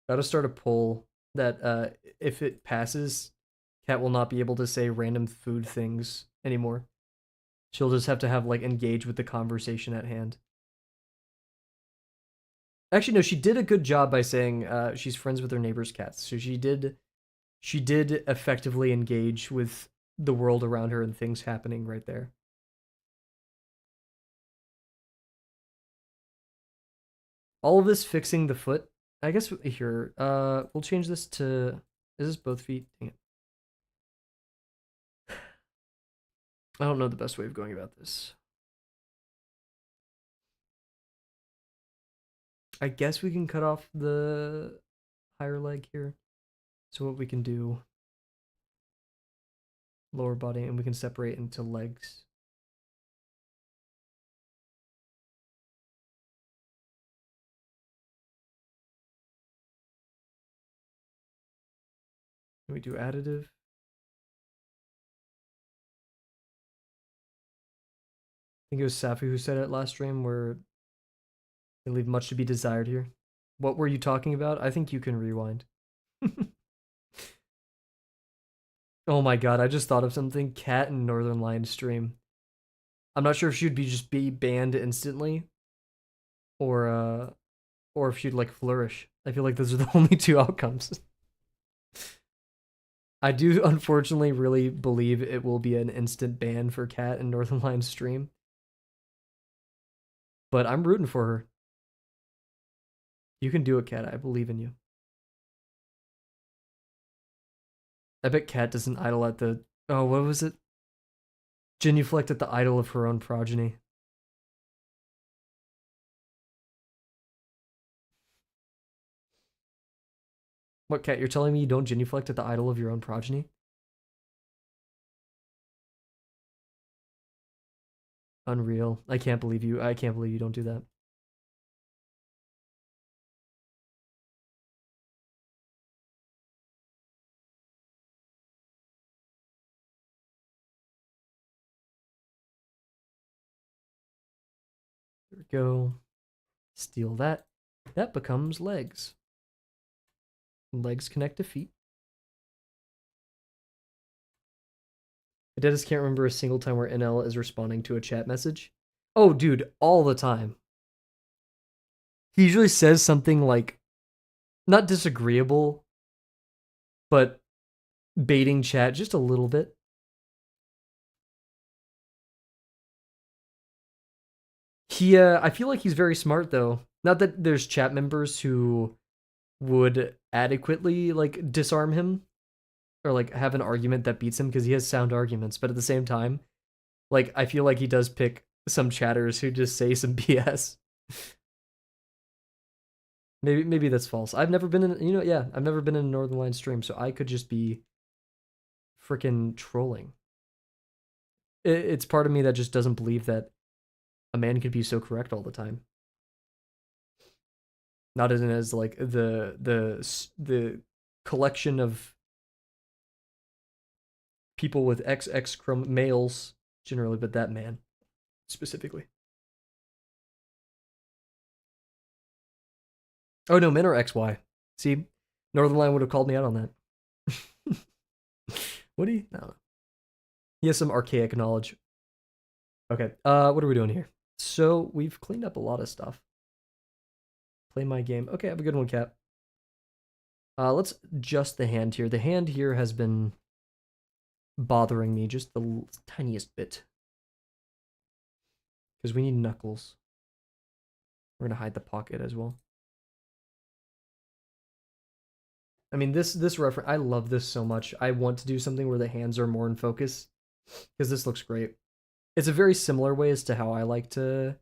gotta start a poll that if it passes, Cat will not be able to say random food things anymore. She'll just have to have like engage with the conversation at hand. Actually, no, she did a good job by saying she's friends with her neighbor's cats. So she did effectively engage with the world around her and things happening right there. All of this fixing the foot. I guess here, we'll change this to. Is this both feet? Dang it. I don't know the best way of going about this. I guess we can cut off the higher leg here. So what we can do, lower body, and we can separate into legs. Can we do additive? I think it was Safi who said it last stream where they leave much to be desired here. What were you talking about? I think you can rewind. Oh my god, I just thought of something. Cat and Northern Lion stream. I'm not sure if she'd be banned instantly or or if she'd like flourish. I feel like those are the only two outcomes. I do unfortunately really believe it will be an instant ban for Cat and Northern Lion stream. But I'm rooting for her. You can do it, Cat. I believe in you. I bet Cat doesn't idle at the. Oh, what was it? Genuflect at the idol of her own progeny. What, Cat? You're telling me you don't genuflect at the idol of your own progeny? Unreal. I can't believe you. I can't believe you don't do that. There we go. Steal that. That becomes legs. Legs connect to feet. I just can't remember a single time where NL is responding to a chat message. Oh, dude, all the time. He usually says something like, not disagreeable, but baiting chat just a little bit. I feel like he's very smart though. Not that there's chat members who would adequately like disarm him or like have an argument that beats him because he has sound arguments, but at the same time, like I feel like he does pick some chatters who just say some BS. Maybe that's false. I've never been in, yeah, I've never been in a Northern Lion stream, so I could just be freaking trolling. It's part of me that just doesn't believe that a man could be so correct all the time. Not as like the collection of people with XX males generally, but that man specifically. Oh no, men are XY. See, Northern Lion would have called me out on that. Would he? No. He has some archaic knowledge. Okay, what are we doing here? So we've cleaned up a lot of stuff. Play my game. Okay, have a good one, Cap. Let's adjust the hand here. The hand here has been bothering me just the tiniest bit. Because we need knuckles. We're gonna hide the pocket as well. I mean, this reference, I love this so much. I want to do something where the hands are more in focus. Because this looks great. It's a very similar way as to how I like to,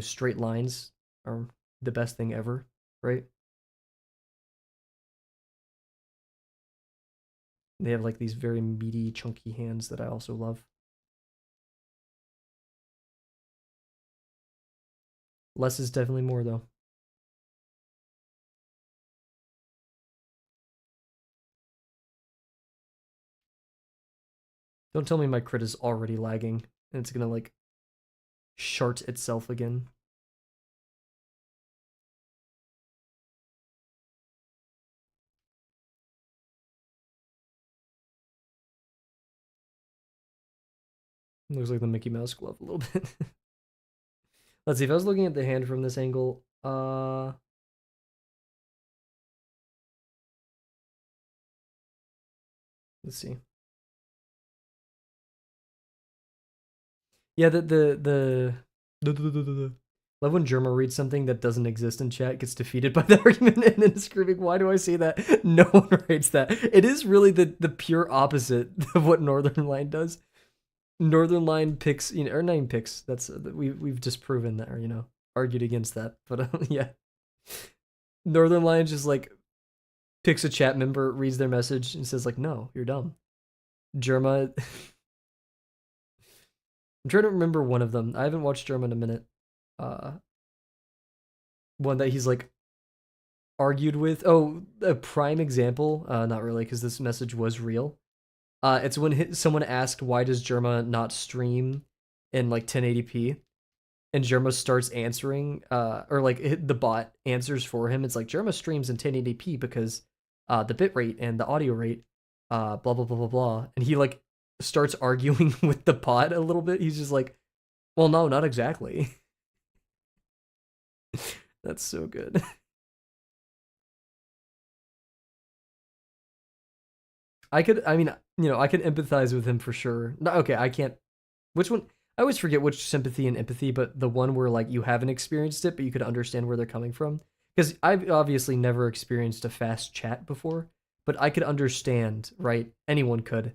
straight lines are the best thing ever, right? They have like these very meaty, chunky hands that I also love. Less is definitely more, though. Don't tell me my crit is already lagging and it's gonna like shart itself again. Looks like the Mickey Mouse glove a little bit. Let's see, if I was looking at the hand from this angle, let's see. Yeah, the love when Germa reads something that doesn't exist in chat, gets defeated by the argument, and then screaming, "Why do I say that?" No one writes that. It is really the pure opposite of what Northern Line does. Northern Line picks, or not even picks. That's we've disproven that, or argued against that. But yeah, Northern Line just like picks a chat member, reads their message, and says like, "No, you're dumb." Germa. I'm trying to remember one of them. I haven't watched Germa in a minute. Uh, one that he's like, argued with. Oh, a prime example. Not really, because this message was real. It's when someone asked why does Germa not stream in like 1080p, and Germa starts answering. Or like the bot answers for him. It's like Germa streams in 1080p because the bit rate and the audio rate, blah blah blah blah blah. And he like starts arguing with the bot a little bit. He's just like, well, no, not exactly. That's so good. I mean, I could empathize with him for sure. No, okay, I can't. Which one? I always forget which sympathy and empathy, but the one where like you haven't experienced it, but you could understand where they're coming from. Because I've obviously never experienced a fast chat before, but I could understand, right? Anyone could,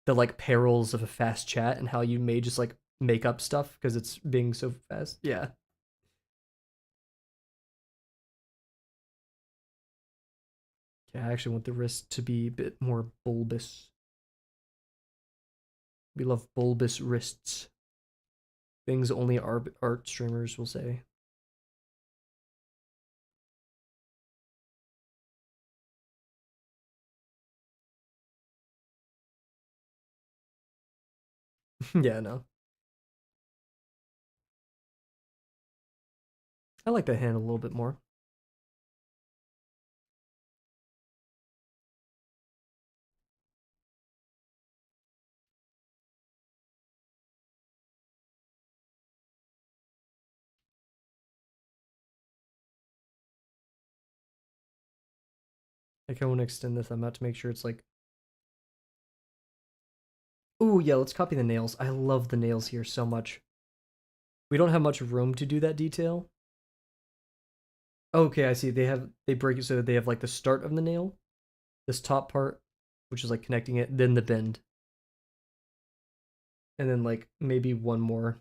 the like perils of a fast chat and how you may just like make up stuff because it's being so fast. Yeah. Yeah, I actually want the wrist to be a bit more bulbous. We love bulbous wrists. Things only art streamers will say. Yeah, no. I like that hand a little bit more. Like I want to extend this. I'm about to make sure it's like. Ooh, yeah, let's copy the nails. I love the nails here so much. We don't have much room to do that detail. Okay, I see. They break it so that they have like the start of the nail, this top part, which is like connecting it, then the bend. And then like maybe one more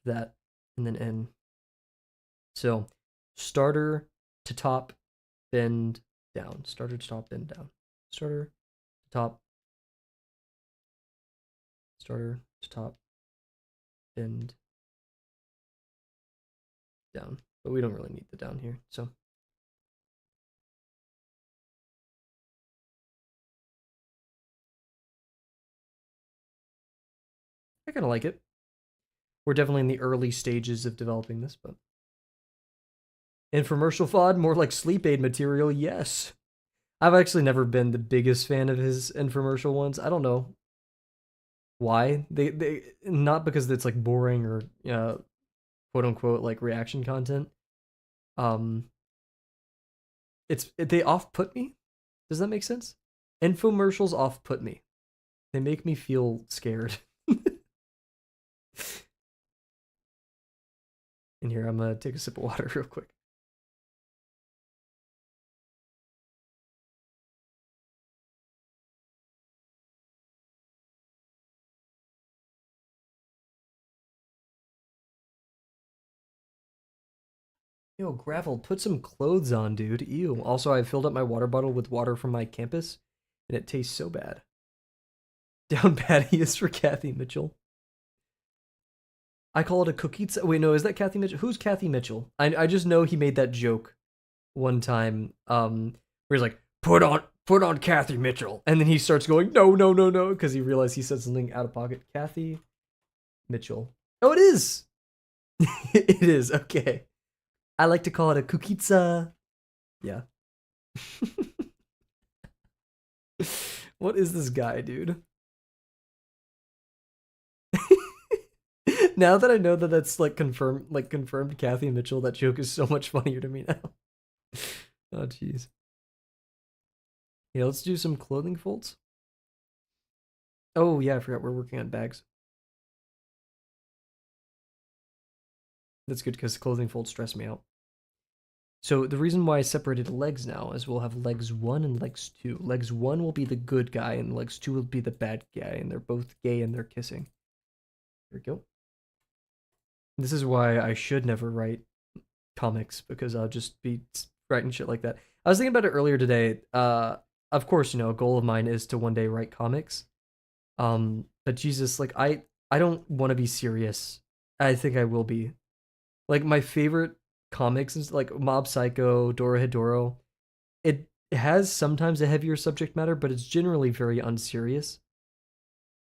that and then end. So starter to top, bend down. Starter to top, bend down. Starter to top, starter to top, bend down. But we don't really need the down here. So I kind of like it. We're definitely in the early stages of developing this, but infomercial FOD, more like sleep aid material, yes. I've actually never been the biggest fan of his infomercial ones. I don't know why. They not because it's like boring or quote unquote like reaction content. Um they off put me. Does that make sense? Infomercials off put me. They make me feel scared. In here, I'm gonna take a sip of water real quick. Yo, Gravel, put some clothes on, dude. Ew. Also, I filled up my water bottle with water from my campus, and it tastes so bad. Down patty is for Kathy Mitchell. I call it a cookie. Wait, no, is that Kathy Mitchell? Who's Kathy Mitchell? I just know he made that joke one time, where he's like, put on Kathy Mitchell, and then he starts going, no, no, no, no, because he realized he said something out of pocket. Kathy Mitchell. Oh, it is. It is okay. I like to call it a kukitsa. Yeah. What is this guy, dude? Now that I know that that's confirmed Kathy Mitchell, that joke is so much funnier to me now. Oh jeez. Yeah, let's do some clothing folds. Oh yeah, I forgot we're working on bags. That's good because clothing folds stress me out. So the reason why I separated legs now is we'll have legs 1 and legs 2. Legs 1 will be the good guy and legs 2 will be the bad guy, and they're both gay and they're kissing. There we go. This is why I should never write comics, because I'll just be writing shit like that. I was thinking about it earlier today. Of course, a goal of mine is to one day write comics. But Jesus, like I don't want to be serious. I think I will be. Like my favorite comics and like Mob Psycho, Dorohedoro, it has sometimes a heavier subject matter, but it's generally very unserious,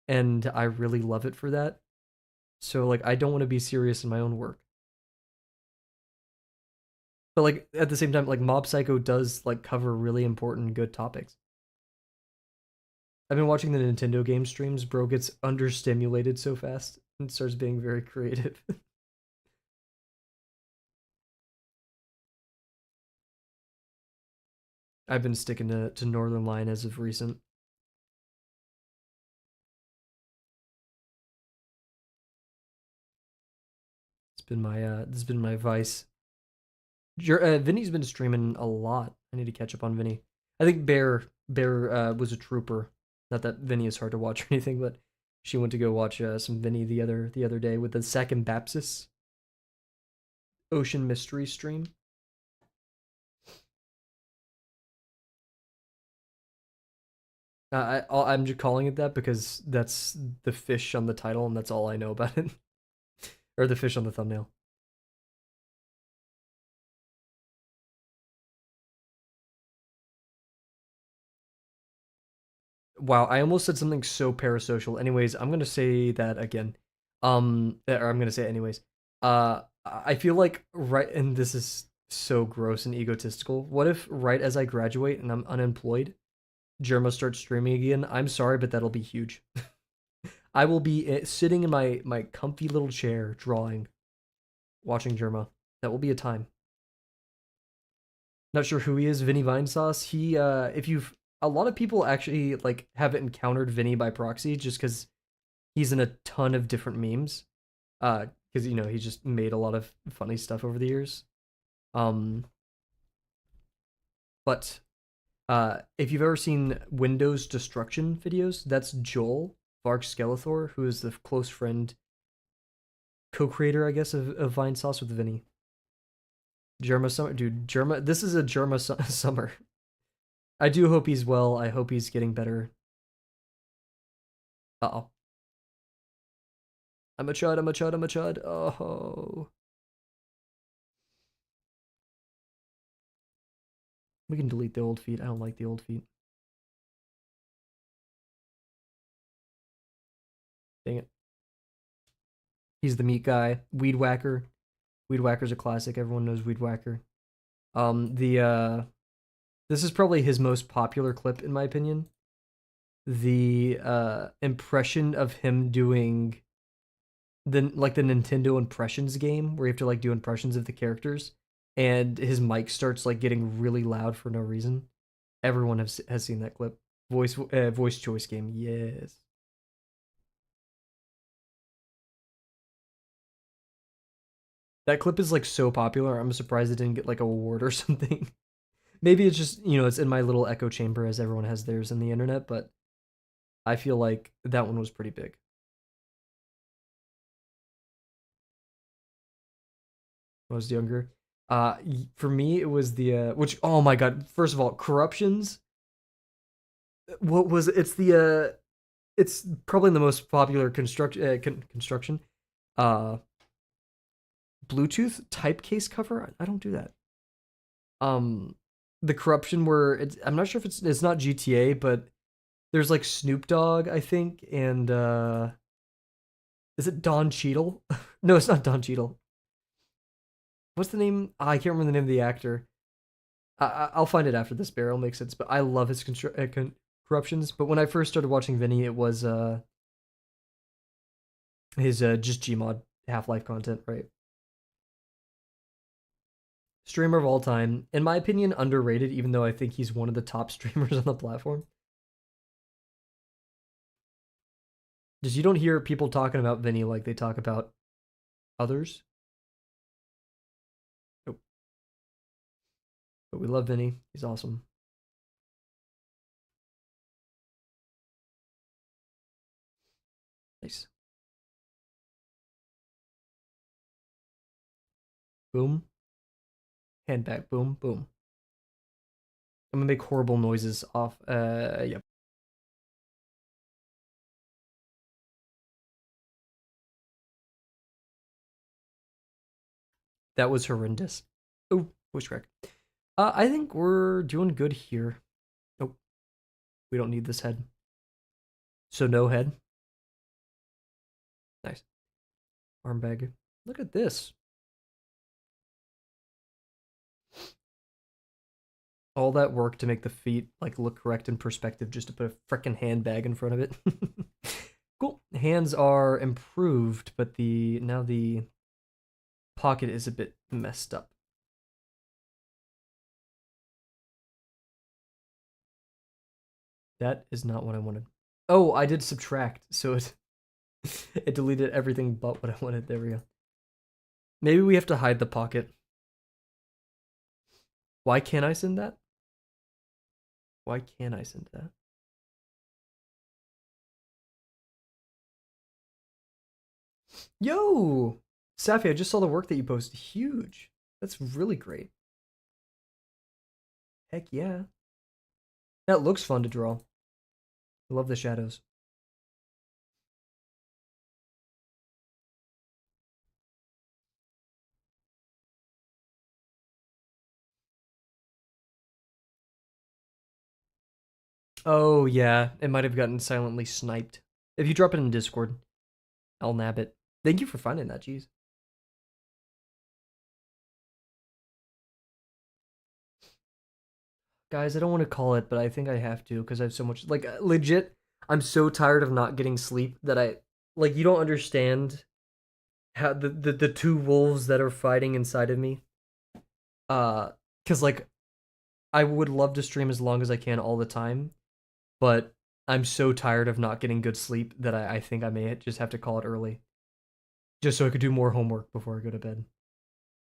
and I really love it for that. So like I don't want to be serious in my own work. But like at the same time, like Mob Psycho does like cover really important good topics. I've been watching the Nintendo game streams. Bro gets understimulated so fast and starts being very creative. I've been sticking to Northern Line as of recent. It's been my this has been my vice. Vinny's been streaming a lot. I need to catch up on Vinny. I think Bear was a trooper. Not that Vinny is hard to watch or anything, but she went to go watch some Vinny the other day with the second Baptist Ocean Mystery stream. I'm just calling it that because that's the fish on the title, and that's all I know about it, or the fish on the thumbnail. Wow, I almost said something so parasocial. Anyways, I'm gonna say that again. Or I'm gonna say it anyways. I feel like right, and this is so gross and egotistical. What if right as I graduate and I'm unemployed, Germa starts streaming again? I'm sorry, but that'll be huge. I will be sitting in my comfy little chair drawing, watching Germa. That will be a time. Not sure who he is, Vinny Vinesauce. He if you've a lot of people actually like haven't encountered Vinny by proxy just because he's in a ton of different memes. Because he just made a lot of funny stuff over the years. Um, but if you've ever seen Windows destruction videos, that's Joel Vark Skeletor, who is the close friend, co-creator, I guess, of Vine Sauce with Vinny. Germa Summer, dude. Germa, this is a Germa Summer. I do hope he's well. I hope he's getting better. Uh oh. I'm a chud. I'm a chud. I'm a chud. Oh. We can delete the old feet. I don't like the old feet. Dang it. He's the meat guy. Weed Whacker. Weed Whacker's a classic. Everyone knows Weed Whacker. The This is probably his most popular clip in my opinion. The impression of him doing the Nintendo impressions game where you have to like do impressions of the characters, and his mic starts like getting really loud for no reason. Everyone has seen that clip. Voice choice game. Yes. That clip is like so popular. I'm surprised it didn't get like an award or something. Maybe it's just, it's in my little echo chamber as everyone has theirs in the internet, but I feel like that one was pretty big. When I was younger. For me, it was the which. Oh my god! First of all, corruptions. What was it? It's probably the most popular construction. Uh, Bluetooth typecase cover. I don't do that. Um, the corruption where I'm not sure if it's not GTA, but there's like Snoop Dogg, I think, and is it Don Cheadle? No, it's not Don Cheadle. What's the name? I can't remember the name of the actor. I'll find it after this barrel makes sense, but I love his corruptions. But when I first started watching Vinny, it was his just Gmod Half Life content, right? Streamer of all time, in my opinion, underrated. Even though I think he's one of the top streamers on the platform. Just you don't hear people talking about Vinny like they talk about others. Nope. But we love Vinny. He's awesome. Nice. Boom. Handbag. Boom. Boom. I'm gonna make horrible noises off. Yep. That was horrendous. Oh, voice crack. I think we're doing good here. Nope, we don't need this head. So no head. Nice. Arm bag. Look at this. All that work to make the feet like look correct in perspective just to put a frickin' handbag in front of it. Cool. Hands are improved, but now the pocket is a bit messed up. That is not what I wanted. Oh, I did subtract, so it it deleted everything but what I wanted. There we go. Maybe we have to hide the pocket. Why can't I send that? Why can't I send that? Yo! Safi, I just saw the work that you posted. Huge. That's really great. Heck yeah. That looks fun to draw. I love the shadows. Oh, yeah. It might have gotten silently sniped. If you drop it in Discord, I'll nab it. Thank you for finding that, jeez. Guys, I don't want to call it, but I think I have to because I have so much. Like, legit, I'm so tired of not getting sleep that like, you don't understand how the two wolves that are fighting inside of me. Because, like, I would love to stream as long as I can all the time, but I'm so tired of not getting good sleep that I think I may just have to call it early. Just so I could do more homework before I go to bed.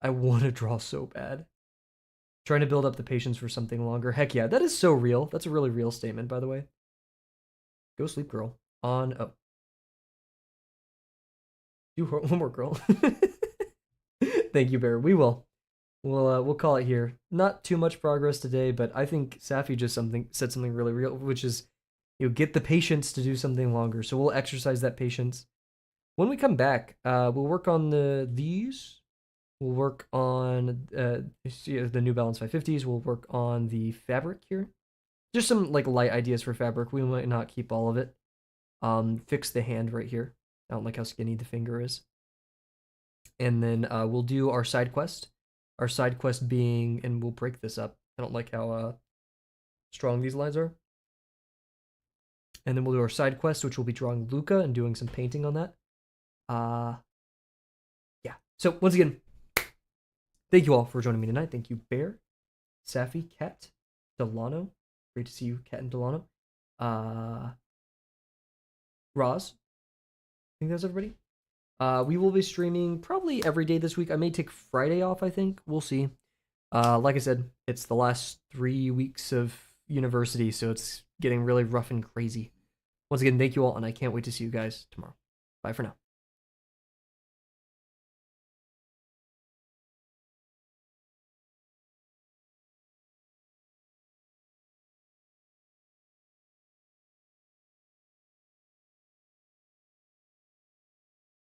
I want to draw so bad. Trying to build up the patience for something longer. Heck yeah, that is so real. That's a really real statement, by the way. Go sleep, girl. On. Oh. Do homework, girl. Thank you, Bear. We will. We'll call it here. Not too much progress today, but I think Safi just said something really real, which is get the patience to do something longer. So we'll exercise that patience. When we come back, we'll work on these. We'll work on the New Balance 550s. We'll work on the fabric here. Just some like light ideas for fabric. We might not keep all of it. Fix the hand right here. I don't like how skinny the finger is. And then we'll do our side quest. Our side quest being, and we'll break this up. I don't like how strong these lines are. And then we'll do our side quest, which will be drawing Luca and doing some painting on that. Yeah. So once again, thank you all for joining me tonight. Thank you, Bear, Safi, Kat, Delano. Great to see you, Kat and Delano. Roz. I think that's everybody. We will be streaming probably every day this week. I may take Friday off, I think. We'll see. Like I said, it's the last 3 weeks of university, so it's getting really rough and crazy. Once again, thank you all, and I can't wait to see you guys tomorrow. Bye for now.